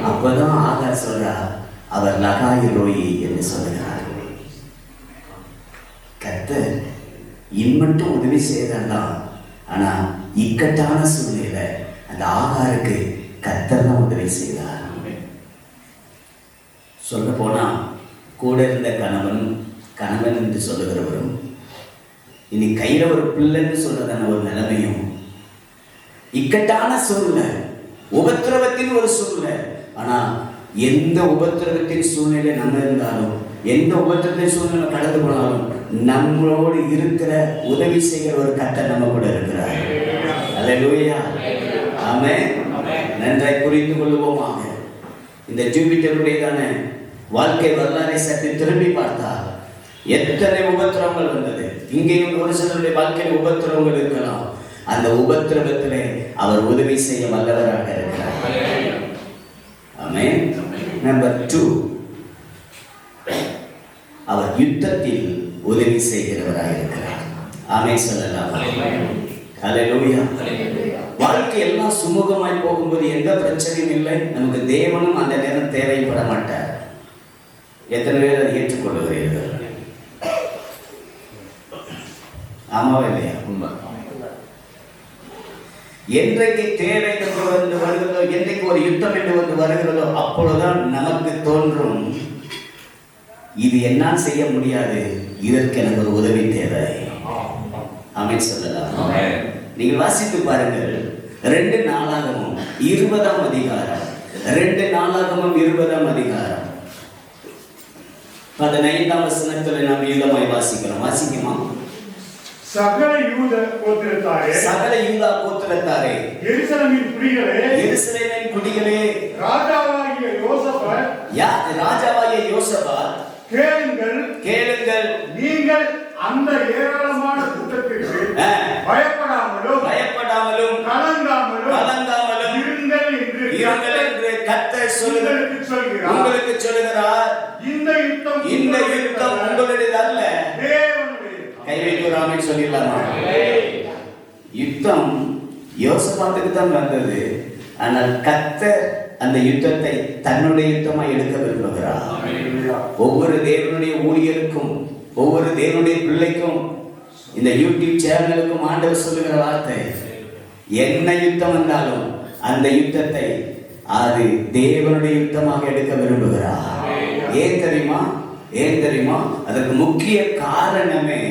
அப்பதான் ஆகார் சொல்றார், அவர் லகாய் ரோயி என்று சொல்லுகிறார். கர்த்தர் இன்மட்டும் உதவி செய்தால்தான், ஆனா இக்கட்டான சூழ்நிலை அந்த ஆகாருக்கு கர்த்தர் தான் உதவி செய்தார். சொல்ல போனா கூட இருந்த கணவன் என்று சொல்லுகிறவரும், இனி கையில ஒரு பிள்ளைன்னு சொல்றதான ஒரு நிலைமையும், இக்கட்டான சூழ்நிலை, உபத்திரவத்தின் ஒரு சூழ்நிலை. ஆனா எந்த உபத்திரவத்தின் சூழ்நிலை நம்ம இருந்தாலும், எந்த உபத்திரத்தின் சூழ்நிலை கடந்து போனாலும், நம்மளோடு இருக்கிற உதவி செய்கிற ஒரு கர்த்தர் நம்ம கூட இருக்கிறார். அல்லேலூயா. ஆமென். நன்றாய் புரிந்து கொள்வோமாக. இந்த ஜூபிட்டருடையதான வாழ்க்கை வரலாறை சற்று திரும்பி பார்த்தால் எத்தனை உபத்திரவங்கள் வந்தது. இங்கேயும் ஒரு சிலருடைய வாழ்க்கையில் உபத்திரவங்கள் இருக்கலாம். அந்த உபத்திரவத்திலே அவர் உதவி செய்ய வல்லவராக இருக்கிறார். ஆமென். நம்பர் 2, அவர் யுத்தத்தில் உதவி செய்கிறவராக இருக்கிறார். ஆமென் சொல்லலாம். ஹல்லேலூயா. வாழ்க்கை எல்லாம் சுமூகமாய் போகும்போது எந்த பிரச்சனையும் இல்லை. நமக்கு தேவனும் அந்த நேரம் தேவைப்பட மாட்டார். எத்தனை பேர் அதை ஏற்றுக்கொள்ளுகிறீர்கள்? ஆமாவா இல்லையா? என்றைக்கு தேவை என்று வந்து வருகிறதோ, என்றைக்கு ஒரு யுத்தம் என்று வந்து வருகிறதோ, அப்பொழுதுதான் நமக்கு தோன்றும், இது என்னால் செய்ய முடியாது, இதற்கு எனக்கு ஒரு உதவி தேவை. ஆமென் சொல்லலாம். நீங்கள் வாசித்து பாருங்கள். 2 நாளாகமும் 20ஆம் அதிகாரம், 2 நாளாகமும் 20ஆம் அதிகாரம் 15ஆம் வசனத்தில் நாம் ஈழமாய் வாசிக்கிறோம். வாசிக்குமா? சகல யூதா கோத்திரத்தாரே, எருசலேமின் குடிகளே, ராஜாவாகிய யோசபாத், கேளுங்கள், நீங்கள் அந்த ஏராளமான கூட்டத்திற்கு பயப்படாமலும் கலங்காமலும் இருங்கள் என்று கர்த்தர் உங்களுக்கு சொல்லுகிறார். இந்த யுத்தம் உங்களுடையது அல்ல, கைவைக்கு சொல்லிடலாமா? யுத்தம் யோசபாத்துக்கு தான் வந்தது. ஆனால் கர்த்தர் அந்த யுத்தத்தை தன்னுடைய யுத்தமாக எடுக்க விரும்புகிறார். ஒவ்வொரு தேவனுடைய ஊழியருக்கும், ஒவ்வொரு தேவனுடைய பிள்ளைக்கும், இந்த யூடியூப் சேனலுக்கும் ஆண்டவர் சொல்லுகிற வார்த்தை, என்ன யுத்தம் வந்தாலும் அந்த யுத்தத்தை அது தேவனுடைய யுத்தமாக எடுக்க விரும்புகிறார். ஏன் தெரியுமா? அதற்கு முக்கிய காரணமே,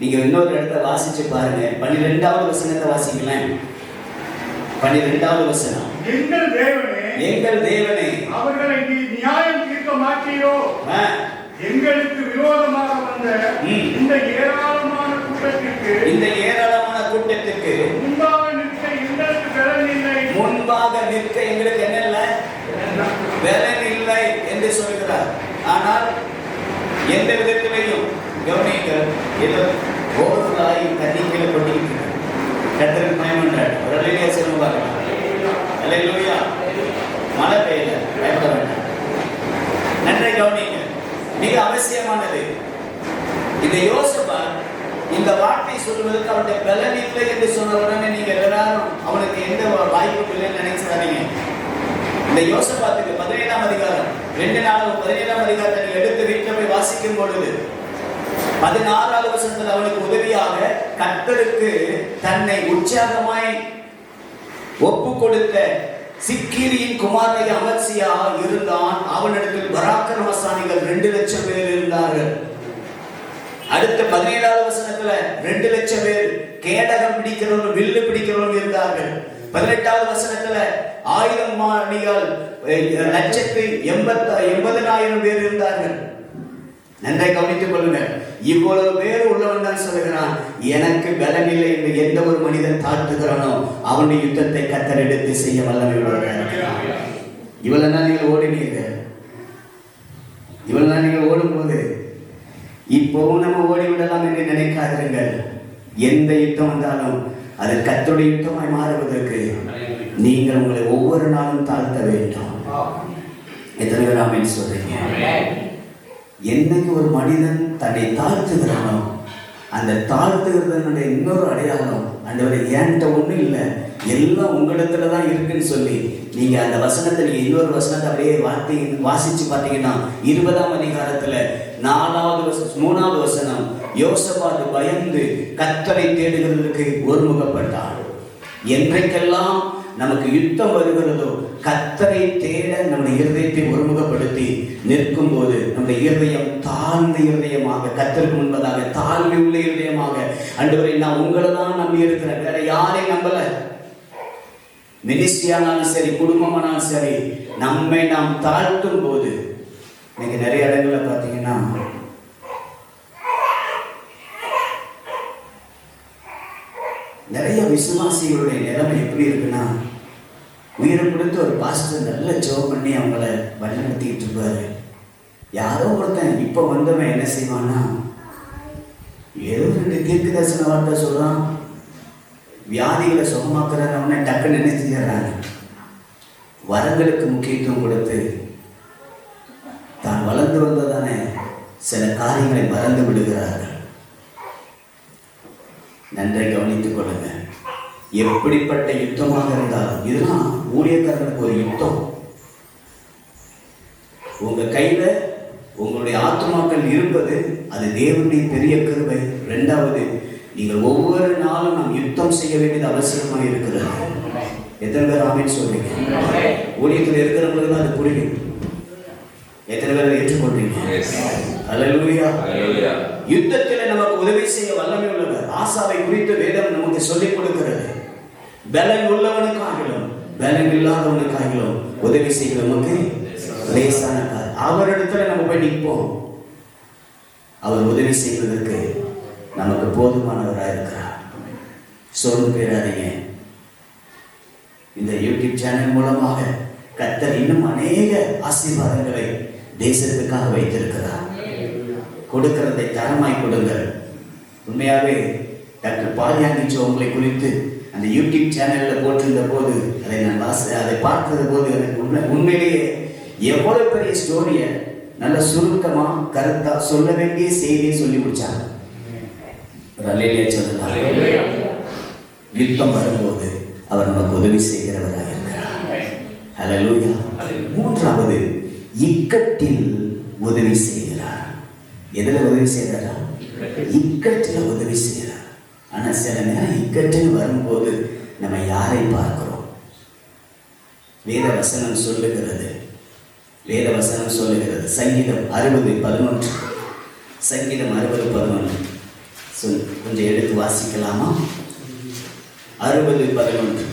நீங்க இன்னொரு இடத்தை வாசிச்சு பாருங்க. 12வது வசனத்தை வாசிக்கலாம். 12வது வசனம். எங்கள் தேவனே அவர்களை நீ நியாயம் தீர்க்க மாட்டீரோ? எங்களுக்கு விரோதமாக வந்த இந்த ஏராளமான கூட்டத்திற்கு முன்பாக நிற்க எங்களுக்கு என்ன இல்லை, பலன் இல்லை என்று சொல்கிறார். ஆனால் எந்த விதத்திலையும் கவனிங்கள், ஏதோ ஓவர்களாய் தண்ணிகளை கொட்டிக்கிட்டு கர்த்தருக்கு பயமன்றார். ஒரு அலையிலே செல்லும் பார்க்கலாம். அல்லேலூயா. மழை பெய்யல, பயப்பட வேண்டாம். நன்றை கவனிங்க, மிக அவசியமானது. இந்த யோசபாத் இந்த வார்த்தை சொல்வதற்கு அவருடைய பலன் இல்லை என்று சொன்ன உடனே நீங்க எல்லாரும் அவனுக்கு எந்த வாய்ப்பும் இல்லைன்னு நினைச்சாதீங்க. இந்த யோசபாத்துக்கு 17ஆம் அதிகாரம் 2 நாளும் 17ஆம் அதிகாரத்தை நீங்க எடுத்து வீட்டில் போய் வாசிக்கும் பொழுது 16வது வசனத்தில் அவனுக்கு உதவியாக கர்த்தருக்கு தன்னை உற்சாகமாய் ஒப்பு கொடுத்த சிக்கிரியின் குமாரனை அமத்சியா இருந்தான். அவனிடத்தில் பராக்கிரமசாலிகள் 2 லட்சம் பேர் இருந்தார்கள். அடுத்த 17வது வசனத்துல 2 லட்சம் பேர் கேடகம் பிடிக்கிறவங்க, வில்லு பிடிக்கிறவங்க இருந்தார்கள். 18வது வசனத்துல 1000 மாணிகள் 1,80,000 பேர் இருந்தார்கள். நன்றை கவனித்துக் கொள்ளுங்கள். இவ்வளவு பேர் உள்ளவன் தான் சொல்லுகிறான், எனக்கு பலன் இல்லை என்று எந்த ஒரு மனிதன் தாழ்த்துகிறானோ அவனுடைய யுத்தத்தை கர்த்தர் எடுத்து செய்ய வல்லமை உள்ளவராக இருக்கிறார். இவ்வளவு நாள் நீங்கள் ஓடினீர்கள். இவ்வளவு நாள் நீங்கள் ஓடும்போது இப்போவும் நம்ம ஓடிவிடலாம் என்று நினைக்காதீர்கள். எந்த யுத்தம் வந்தாலும் அது கர்த்தருடைய யுத்தமாய் மாறுவதற்கு நீங்கள் உங்களை ஒவ்வொரு நாளும் தாழ்த்த வேண்டும். எத்தனை பேர் ஆமென் சொல்றீங்க? என்னைக்கு ஒரு மனிதன் தன்னை தாழ்த்துகிறானோ அந்த தாழ்த்துகிறதனுடைய இன்னொரு அடையாளம், ஆண்டவரே என்கிட்ட ஒன்றும் இல்லை, எல்லாம் உங்களிடத்துல தான் இருக்குன்னு சொல்லி நீங்க அந்த வசனத்தை நீங்க இன்னொரு வசனத்தை அப்படியே வாசிச்சு பார்த்தீங்கன்னா 20ஆம் அதிகாரத்துல 3வது வசனம், யோசபாத் பயந்து கர்த்தரை தேடுகிறதுக்கு ஒருமுகப்பட்டான். என்றைக்கெல்லாம் நமக்கு யுத்தம் வருகிறதோ கர்த்தரை தேட நம்முடைய இருதயத்தை ஒருமுகப்படுத்தி நிற்கும் போது நம்முடைய இருதயம் தாழ்ந்த இருதயமாக, கர்த்தருக்கு முன்பதாக தாழ்மை உள்ள இருதயமாக, ஆண்டவரே நான் உங்களை தான் நம்பி இருக்கிறேன், வேற யாரையும் நம்பல. மினிஸ்ட்ரியானாலும் சரி, குடும்பமானாலும் சரி, நம்மை நாம் தாழ்த்தும் போது நீங்க நிறைய இடங்கள்ல பார்த்தீங்கன்னா நிறைய விசுவாசிகளுடைய நிலைமை எப்படி இருக்குன்னா, உயிரை கொடுத்து ஒரு பாஸ்டர் நல்ல ஜெபம் பண்ணி அவங்கள வழிநடத்திக்கிட்டு இருப்பாரு. யாரோ ஒருத்தன் இப்போ வந்தவன் என்ன செய்வான்னா, ஏதோ 2 தீர்க்க தரிசன வார்த்தை சொல்றான், வியாதிகளை சுகமாக்குறவன டக்குன்னு என்ன செஞ்சிடறாங்க, வரங்களுக்கு முக்கியத்துவம் கொடுத்து தான் வளர்ந்து வந்ததான சில காரியங்களை மறந்து விடுகிறார்கள். நன்றாக கவனித்துக் கொள்ளுங்க. எப்படிப்பட்ட யுத்தமாக இருந்தாலும் இதெல்லாம் ஊழியக்காரர்களுக்கு ஒரு யுத்தம். உங்க கையில உங்களுடைய ஆத்துமாக்கள் இருப்பது அது தேவனுடைய பெரிய கிருபை. 2வது, நீங்கள் ஒவ்வொரு நாளும் நாம் யுத்தம் செய்ய வேண்டியது அவசியமாக இருக்கிறது. எத்தனை பேர் ஆமென் சொல்றீங்க? ஊழியத்தில் இருக்கிறவங்களுக்கு தான் அது புரியும். எத்தனை பேர் ஏற்றுக்கொள்றீங்க? அல்லேலூயா. யுத்தத்தில் நமக்கு உதவி செய்ய வல்லமை உள்ளவர். ஆசாவை குறித்து வேதம் நமக்கு சொல்லிக் கொடுக்கிறது. பலன் உள்ளவனுக்காகிலும் பலன் இல்லாதவனுக்காகிலும் உதவி செய்ய நமக்கு லேசான காரியம். அவரிடத்துல நம்ம போய் நிற்போம். அவர் உதவி செய்வதற்கு நமக்கு போதுமானவராக இருக்கிறார். சோர்ந்து போயிடாதீங்க. இந்த யூடியூப் சேனல் மூலமாக கர்த்தர் இன்னும் அநேக ஆசீர்வாதங்களை தேசத்துக்காக வைத்திருக்கிறார். கொடுக்கிறதை தரமாய் கொடுங்கள். உண்மையாகவே டாக்டர் பாலியாங்கிச்சோ உங்களை குறித்து அந்த யூடியூப் சேனலில் போட்டிருந்த போது அதை பார்க்கிற போது எனக்கு உண்மையிலேயே எவ்வளவு பெரிய ஸ்டோரியை நல்ல சுருக்கமா கருத்தா சொல்ல வேண்டிய செய்தியை சொல்லி முடிச்சாங்க. யுத்தம் வரும்போது அவர் நமக்கு உதவி செய்கிறவராக இருக்கிறார். ஹல்லேலூயா. 3வது, இக்கட்டில் உதவி செய்கிறார். எதுல உதவி செய்கிறாரா? இக்கட்டில் உதவி செய்கிறார். ஆனா சில நேரம் இக்கட்டில் வரும்போது நம்ம யாரை பார்க்கிறோம்? வேத வசனம் சொல்லுகிறது. சங்கீதம் 60:11. சங்கீதம் 60:11 கொஞ்சம் எடுத்து வாசிக்கலாமா? 60:11.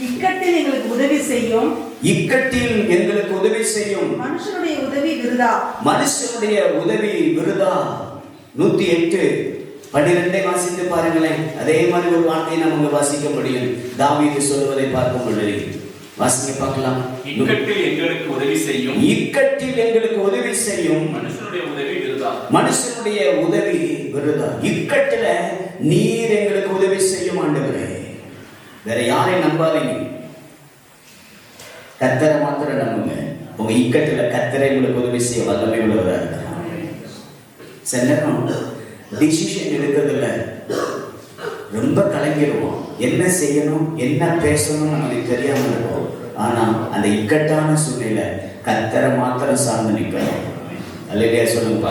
இக்கட்டில் எங்களுக்கு உதவி செய்யும். இக்கட்டில் எங்களுக்கு உதவி செய்யும். மனுஷனுடைய உதவி விருதா. 108:12 வாசித்து பாருங்களேன். அதே மாதிரி ஒரு வார்த்தையை நம்ம வாசிக்க முடியும். தாவீது சொல்வதை பார்க்க முடியும். வாசிக்க பார்க்கலாம். இக்கட்டில் எங்களுக்கு உதவி செய்யும். இக்கட்டில் எங்களுக்கு உதவி செய்யும். மனுஷனுடைய உதவி விருதா. மனுஷனுடைய உதவி விருதா. இக்கட்டில நீர் எங்களுக்கு உதவி செய்யும் ஆண்டவரே. வேற யாரை நம்பாதீங்க, கர்த்தரை மாத்திரம் நம்புங்க. உங்க இக்கட்டில கர்த்தரை உங்களுக்கு உதவி செய்ய வல்லமை உள்ளவராக இருக்கிறார். சில நேரம் டிசிஷன் எடுக்கிறதுல ரொம்ப கலங்கிடுவோம். என்ன செய்யணும், என்ன பேசணும் நமக்கு தெரியாம இருக்கும். ஆனா அந்த இக்கட்டான சூழ்நிலை கர்த்தரை மாத்திரம் சார்ந்து நிற்கணும். அல்லேலூயா சொல்லுங்க.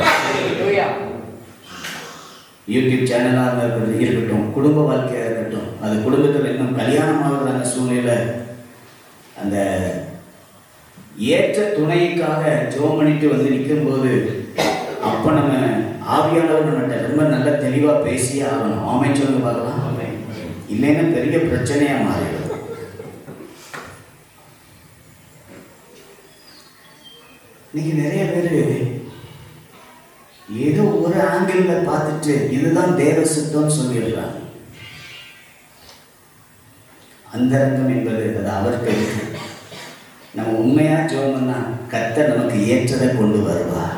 யூடியூப் சேனலாக இருக்கட்டும், குடும்ப வாழ்க்கையாக இருக்கட்டும், அது குடும்பத்தில் இன்னும் கல்யாணமாக அந்த சூழ்நிலை அந்த ஏற்ற துணைக்காக ஜெபம் பண்ணிட்டு வந்து நிற்கும் போது அப்போ நம்ம ஆவியானவர் நம்மகிட்ட ரொம்ப நல்ல தெளிவாக பேசியே ஆகணும். ஆமென் சொல்லுங்க பார்க்கலாம். இல்லைன்னா பெரிய பிரச்சனையா மாறிடும். இன்னைக்கு நிறைய பேர் ஏதோ ஒரு ஆங்கிள் பார்த்துட்டு இதுதான் தேவ சித்தம்னு சொல்லிடுறாங்க. அந்தரங்கம் என்பது அது அவருக்கு இருக்கு. நம்ம உண்மையா ஜெபம்னா கர்த்தர் நமக்கு ஏற்றதை கொண்டு வருவார்.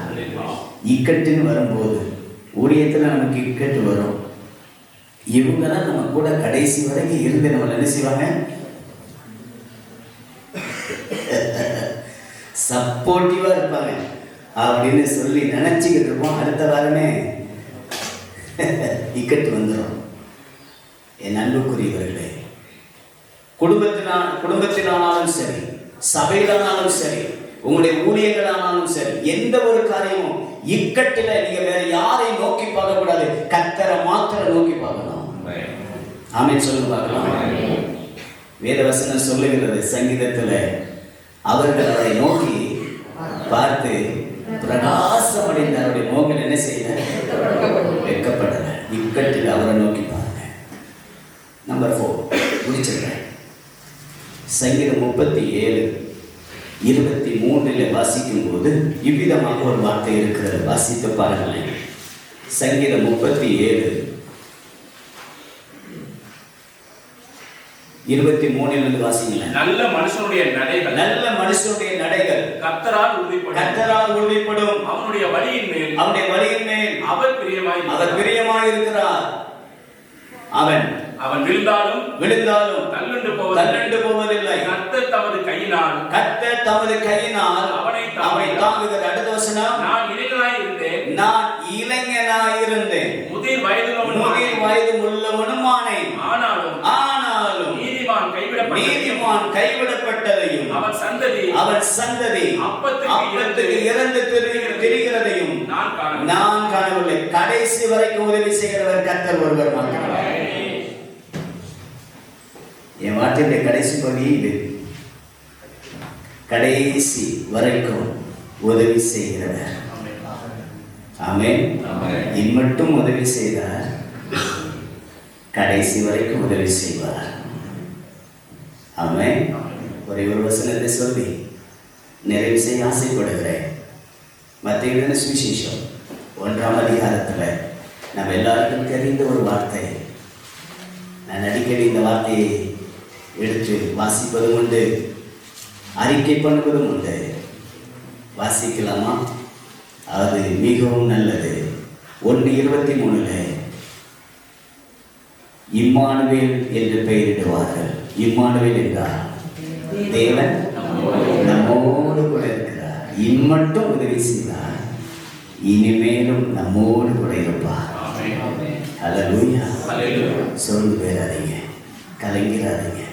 இக்கட்டுன்னு வரும்போது ஊழியத்தில் நமக்கு இக்கட்டு வரும். இவங்கெல்லாம் நம்ம கூட கடைசி வரைக்கும் இருந்து நம்ம என்ன செய்வாங்க, சப்போர்ட்டிவா இருப்பாங்க அப்படின்னு சொல்லி நினைச்சுக்கிட்டு இருப்போம். அடுத்த வாரமே இக்கட்டு வந்துடும். என் அன்புக்குரியவர்களே, குடும்பத்தினாலும் சரி, சபையிலானாலும் சரி, உங்களுடைய ஊழியர்களானாலும் சரி, எந்த ஒரு காரியமும் இக்கட்டில நீங்க வேற யாரை நோக்கி பார்க்க கூடாது, கர்த்தரை மாத்திரம் நோக்கி பார்க்கணும். ஆமென் சொல்லுங்க பார்க்கலாம். வேதவசனம் சொல்லுகிறது சங்கீதத்துல, அவர்கள் அவரை நோக்கி பார்த்து பிரகாசம் அடைந்த அவருடைய நோக்கில் என்ன செய்யல, வெட்கப்படல. இக்கட்டில் அவரை நோக்கி பாருங்க. நம்பர் 4 முடிச்சிருக்கேன். சங்கீதம் 37:23 வாசிக்கும் போது இவ்விதமாக ஒரு வார்த்தை இருக்கிறது. வாசித்து பாருங்களேன். சங்கீதம் 37 23 வாசிங்களேன். நல்ல மனுஷனுடைய நடைகள், நல்ல மனுஷனுடைய நடைகள் கர்த்தரால் உறுதிப்படும், கர்த்தரால் உறுதிப்படும். அவனுடைய வழியின் மேல் அவர் பிரியமாய் இருக்கிறார். அவன் விழுந்தாலும் தள்ளுண்டு போவதில்லை. கர்த்தர் தமது கையினால் அவனை தாங்குகிறார். அடுத்த வசனம், நான் இளைஞனாய் இருந்தேன், முதிர் வயது உள்ளவனுமானேன். ஆனாலும் நீதிமான் கைவிடப்பட்டதையும் அவன் சந்ததி அப்பத்துக்கு இறந்து திரிகிறதையும் நான் காணவில்லை. கடைசி வரைக்கும் உதவி செய்கிறவர் கர்த்தர் ஒருவர் மட்டுமே. என் வார்த்தையுடைய கடைசி பகுதி இது. கடைசி வரைக்கும் உதவி செய்கிறவர். ஆமென். இம்மட்டும் உதவி செய்தார், கடைசி வரைக்கும் உதவி செய்வார். ஆமென். ஒரே ஒரு வசனத்தை சொல்லி நிறைவு செய்ய ஆசைப்படுகிறேன். மத்திய எழுதின சுவிசேஷம் 1ஆம் அதிகாரத்தில் நம்ம எல்லாருக்கும் தெரிந்த ஒரு வார்த்தை. நான் அடிக்கடி இந்த வார்த்தையை எடுத்து வாசிப்பதும் உண்டு, அறிக்கை பண்ணுவதும் உண்டு. வாசிக்கலாமா? அது மிகவும் நல்லது. 1:23 இம்மானுவேல் என்று பெயரிடுவார்கள். இம்மானுவேல் என்றார் தேவன் நம்மோடு கூட இருக்கிறார். இம்மட்டும் உதவி செய்தார், இனிமேலும் நம்மோடு கூட இருப்பார். ஹல்லேலூயா. சோர்ந்து போயிடாதீங்க, கலங்கிறாதீங்க.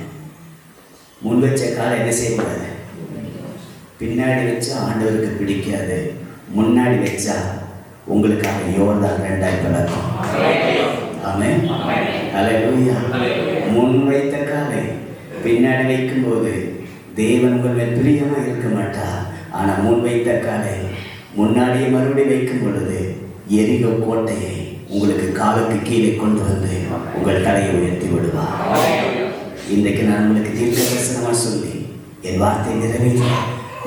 முன் வச்ச காலை என்ன செய்யக்கூடாது? பின்னாடி வச்சா ஆண்டவருக்கு பிடிக்காது. முன்னாடி வச்சா உங்களுக்காக யோர்தான் 2 பலக்கும். ஆமென். ஹல்லேலூயா. முன் வைத்த காலை பின்னாடி வைக்கும்போது தேவன் உங்கள் மேல் பிரியமா இருக்க மாட்டார். ஆனா முன் வைத்த காலை முன்னாடியே மறுபடியும் வைக்கும் பொழுது எரிகோ கோட்டையை உங்களுக்கு காலுக்கு கீழே கொண்டு வந்து உங்கள் தலையை உயர்த்தி விடுவார். இன்றைக்கு நான் உங்களுக்கு தீர்க்க தரிசனமா சொல்லி என் வார்த்தை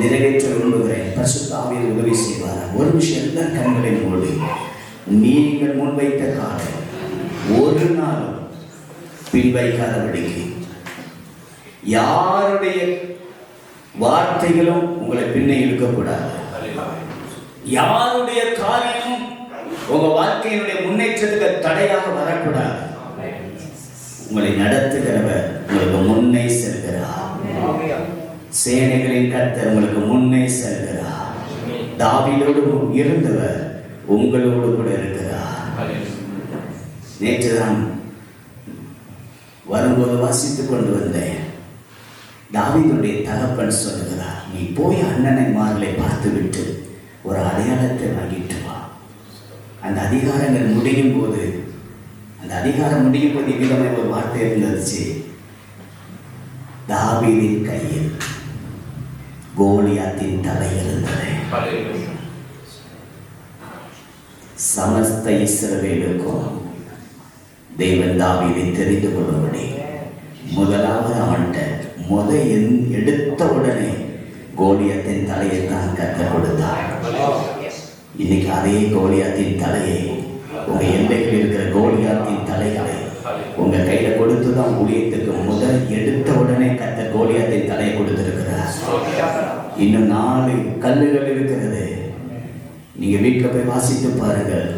நிறைவேற்ற விரும்புகிறேன். பரிசுத்த ஆவியானவர் உதவி செய்வார். ஒரு விஷயம், எல்லா கண்களின் மூடி நீங்கள் முன்வைத்த காலை ஒரு நாளும் பின்வைக்காதபடிக்கு யாருடைய வார்த்தைகளும் உங்களை பின்னே இழுக்கக்கூடாது. யாருடைய காரியமும் உங்க வாழ்க்கையினுடைய முன்னேற்றத்துக்கு தடையாக வரக்கூடாது. உங்களை நடத்துகிறவர் உங்களுக்கு முன்னே செல்கிறார். சேனைகளின் கர்த்தர் உங்களுக்கு முன்னே செல்கிறார். தாவீதோடு இருந்தவர் உங்களோடு கூட இருக்கிறார். நேற்று தான் வரும்போது வாசித்துக் கொண்டு வந்தேன். தாவீதுடைய தகப்பன் சொல்லுகிறார், நீ போய் அண்ணனை மார்களை பார்த்து விட்டு ஒரு அடையாளத்தை வாங்கிட்டு வா. அந்த அதிகாரங்கள் முடியும் போது விதமாக ஒரு வார்த்தை இருந்துச்சு. தாவீதின் கையில் கோலியாத்தின் தலை இருந்தது. சமஸ்த இஸ்ரவேலுக்கும் தேவன் தாவீதை தெரிந்து கொள்ளும்படி முதலாவது அவன்கிட்ட எடுத்த உடனே கோலியாத்தின் தலையை தான் கற்றுக் கொடுத்தார். இன்னைக்கு அதே கோலியாத்தின் தலையை, உங்க எல்லையில் இருக்கிற கோலியாத்தின் தலைகளை உங்க கையில கொடுத்துதான் ஊழியத்துக்கு எடுத்த உடனே கர்த்தர் கோலியாத்தின் தலையை கொடுத்திருக்கிறார். இன்னும் 4 கல்லுகள் இருக்கிறது. நீங்க வீட்டில் போய் வாசித்து பாருங்கள்.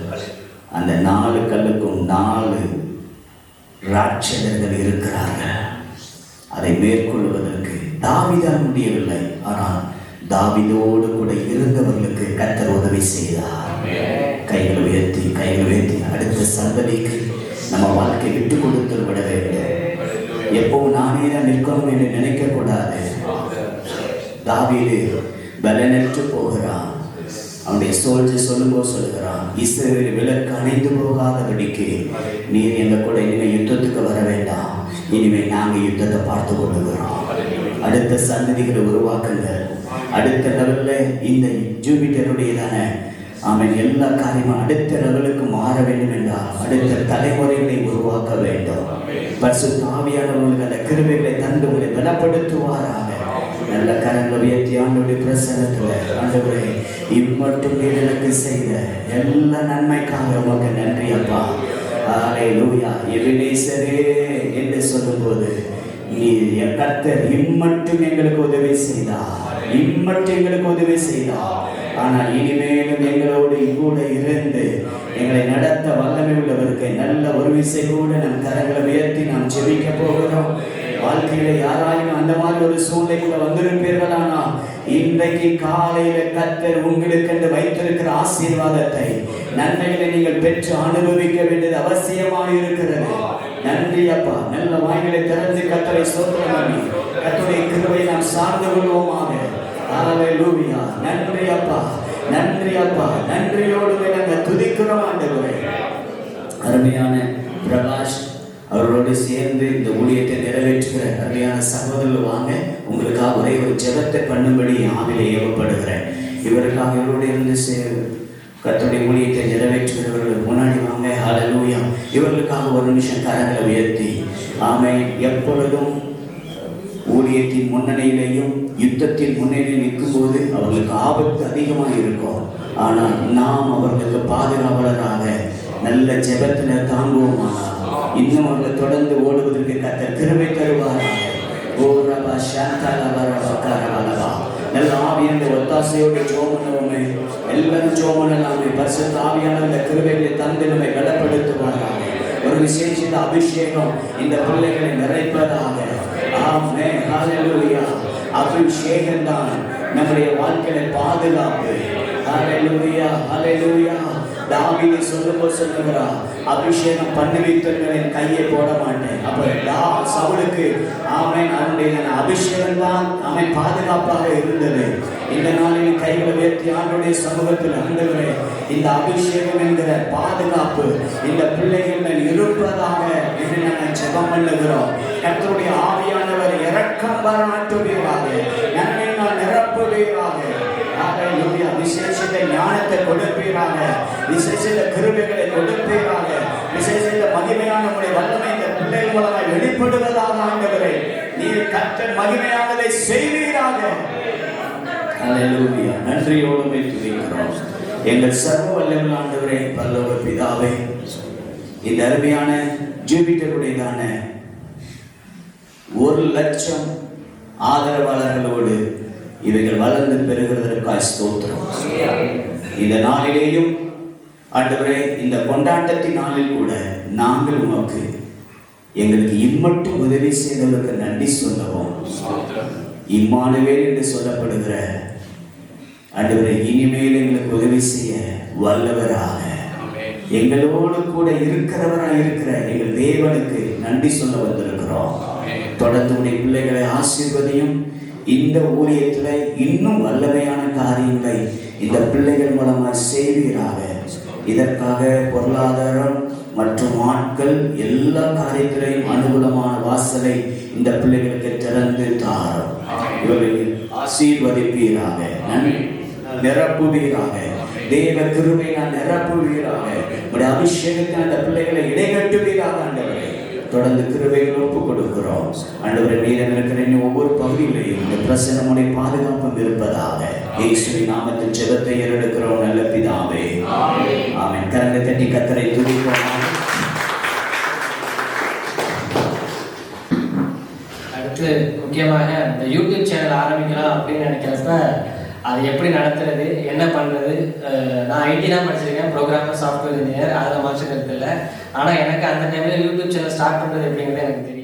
அந்த 4 கல்லுக்கும் 4 ராட்சதர்கள் இருக்கிறார்கள். அதை மேற்கொள்வதற்கு தாவீதால் முடியவில்லை. ஆனால் தாவீதோடு கூட இருந்தவர்களுக்கு கர்த்தர் உதவி செய்தார். கைகளை உயர்த்தி அடுத்த சந்ததிக்கு நம்ம வாழ்க்கை விட்டு கொடுத்து விட வேண்டும். எப்பவும் நானே தான் நிற்கணும் என்று நினைக்க கூடாது. தாவீது பலனற்று போகிறான். அவனுடைய சோல்ஜர் சொல்லுகிறான், இஸ்ரவேல் விலக்கு அணைந்து போகாதபடிக்கு நீர் எங்க கூட இனிமே யுத்தத்துக்கு வர வேண்டாம். இனிமே நாங்க யுத்தத்தை பார்த்து கொள்ளுகிறோம். அடுத்த சந்ததிகளை உருவாக்குங்கள். அடுத்த லெவல்ல இந்த ஜூபிட்டருடையதான அவன் எல்லா காரியமும் அடுத்த லெவலுக்கு மாற வேண்டும் என்றால் அடுத்த தலைமுறைகளை உருவாக்க வேண்டும். பரிசுத்த ஆவியானவர்களுக்கு அந்த கிருபைகளை தந்து உங்களை பலப்படுத்துவாராக. நல்ல கரங்களை உயர்த்தி ஆண்டவருடைய பிரசன்னத்துல, ஆண்டவரே இம்மட்டும் எனக்கு செய்த எல்லா நன்மைக்காக உமக்கு நன்றி அப்பா. ஹல்லேலூயா. எபினேசரே என்று சொல்லும்போது கர்த்தர் இம்மட்டும் எங்களுக்கு உதவி செய்தார், இம்மட்டும் எங்களுக்கு உதவி செய்தார். ஆனால் இனிமேலும் எங்களோடு கூட இருந்து எங்களை நடத்த வல்லமை உள்ளவருக்கு நல்ல ஒரு விசை கூட நம் கரங்களை உயர்த்தி நாம் ஜெபிக்க போகிறோம். வாழ்க்கையில யாராயும் அந்த மாதிரி ஒரு சூழ்நிலைக்குள்ள வந்திருப்பீர்களானா இன்றைக்கு காலையில கர்த்தர் உங்களுக்கு என்று வைத்திருக்கிற ஆசீர்வாதத்தை நன்மைகளை நீங்கள் பெற்று அனுபவிக்க வேண்டியது அவசியமாக இருக்கிறது. நன்றி அப்பா. நல்ல வாய்களை திறந்து கர்த்தரை ஸ்தோத்திரம் பண்ணி கர்த்தருடைய கிருபையை நாம் சார்ந்து கொள்வோமாக. ஹல்லேலூயா. நன்றி அப்பா, நன்றி அப்பா. நன்றியோடு நாங்கள் துதிக்கிறோம் ஆண்டவரே. அருமையான பிரகாஷ் அவர்களோடு சேர்ந்து இந்த ஊழியத்தை நிறைவேற்றுகிற அருமையான சகோதரர்கள் வாங்க. உங்களுக்காக ஒரே ஒரு ஜெபத்தை பண்ணும்படி ஆவிலே ஏவப்படுகிறேன். இவருக்காக இவரோடு இருந்து கர்த்தருடைய ஊழியத்தை நிறைவேற்றுகிறவர்கள் முன்னாடி வாங்க. ஹல்லேலூயா. இவர்களுக்காக ஒரு நிமிஷம் கரங்களை உயர்த்தி ஆமென். எப்பொழுதும் ஊழியத்தின் முன்னணியிலேயும் யுத்தத்தின் முன்னணியில் நிற்கும் போது அவர்களுக்கு ஆபத்து அதிகமாக இருக்கும். ஆனால் நாம் அவர்களுக்கு பாதுகாவலராக நல்ல ஜெபத்தில் தாங்குவோமானால் இன்னும் அவர்களை தொடர்ந்து ஓடுவதற்கு கர்த்தர் கிருபை தருவாராக. ஓரபா சாந்தலபரபகரபலபா. நல்ல ஆவியான ஒத்தாசையோடு ஜோமனவுமே எல்லாரும் ஜோமனலாமே. பரிசுத்த ஆவியான இந்த கிருபைகளை தந்து நம்மை பலப்படுத்துவாராக. ஒரு விசேஷித்த அபிஷேகம் இந்த பிள்ளைகளை நிறைப்பதாக. ஆமென். ஹல்லேலூயா. அபிஷேகம் தான் நம்முடைய வாழ்க்கையில பாதுகாப்பு. ஹல்லேலூயா, ஹல்லேலூயா. தாவீது சொல்லும்போது சொல்லுகிறார், அபிஷேகம் பண்ணி வைத்தவர்களின் கையை போட மாட்டேன். அப்ப சவுலுக்கு ஆமென் அவனுடைய அபிஷேகம் தான் அவன் பாதுகாப்பாக இருந்தது. இந்த நாளில் கைகளை உயர்த்தி ஆண்டவருடைய சமூகத்தில் ஆண்டவரே இந்த அபிஷேகம் என்கிற பாதுகாப்பு இந்த பிள்ளைகள் மேல் இருப்பதாக என்று நாங்கள் ஜெபம் பண்ணுகிறோம். கர்த்தருடைய ஆவியானவர் இரக்கம் பாராட்டுவீராக, நன்மையினால் நிரப்புவீராக. ஹல்லேலூயா. விசேஷித்த ஞானத்தை கொடுப்பீராக, விசேஷித்த கிருபைகளை கொடுப்பீராக, விசேஷித்த மகிமையான உடைய வல்லமை இந்த பிள்ளைகள் மூலமாய் வெளிப்படுவதாக ஆண்டவரே நீர் கர்த்தர் மகிமையானதை செய்வீராக. ஹல்லேலூயா. நன்றியோடு துதிக்கிறோம். எங்கள் சர்வ வல்லமையுள்ள ஆண்டவரே, பரலோக பிதாவே, இந்த அருமையான ஜூபிட்டருடையதான 1,00,000 ஆதரவாளர்களோடு இவைகள் வளர்ந்து பெறுகிறதற்காக ஸ்தோத்திரம். இந்த நாளிலேயும் ஆண்டவரே இந்த கொண்டாட்டத்தின் நாளில் கூட நாங்கள் உமக்கு எங்களுக்கு இம்மட்டும் உதவி செய்தவருக்கு நன்றி சொல்லவும், இம்மானுவேல் என்று சொல்லப்படுகிற ஆண்டவரே இனிமேல் எங்களுக்கு உதவி செய்ய வல்லவராக எங்களோடு கூட இருக்கிறவராக இருக்கிற எங்கள் தேவனுக்கு நன்றி சொல்ல வந்திருக்கிறோம். தொடர்ந்து உடைய பிள்ளைகளை ஆசீர்வதியும். இந்த ஊழியத்தில் இன்னும் வல்லமையான காரியங்களை இந்த பிள்ளைகள் மூலமாக செய்வீராக. இதற்காக பொருளாதாரம் மற்றும் ஆட்கள் எல்லா காரியத்திலையும் அனுகூலமான வாசலை இந்த பிள்ளைகளுக்கு திறந்து தாரும். இவர்களை ஆசீர்வதிப்பீராக, நிரப்புவீராக, தேவ கிருபையால் நிரப்புவீராக. உடைய அபிஷேகத்தை அந்த பிள்ளைகளை இடைகட்டுவீராக. ஆண்டவரே தொடர்ந்து கிருபைகள் ஒப்புக் கொடுக்கிறோம். ஆண்டவரே மீதம் இருக்கிற ஒவ்வொரு பகுதியிலையும் இந்த பிரசன்னமுடைய பாதுகாப்பும் இருப்பதாக. இயேசுவின் நாமத்தில் ஜெபத்தை ஏறெடுக்கிறோம் நல்ல பிதாவே, ஆமென். கரங்களை தட்டி கர்த்தரை துதிப்போம். அடுத்து முக்கியமாக இந்த யூடியூப் சேனல் ஆரம்பிக்கலாம் அப்படின்னு நினைக்கிறப்ப அது எப்படி நடத்துறது, என்ன பண்ணுறது. நான் ஐடி தான் படிச்சிருக்கேன், ப்ரோக்ராமர், சாஃப்ட்வேர் இன்ஜினியர், அதில் மாற்று கருத்து இல்லை. ஆனால் எனக்கு அந்த டைமில் யூடியூப் சேனல் ஸ்டார்ட் பண்ணுறது எப்படிங்கிறது எனக்கு தெரியும்.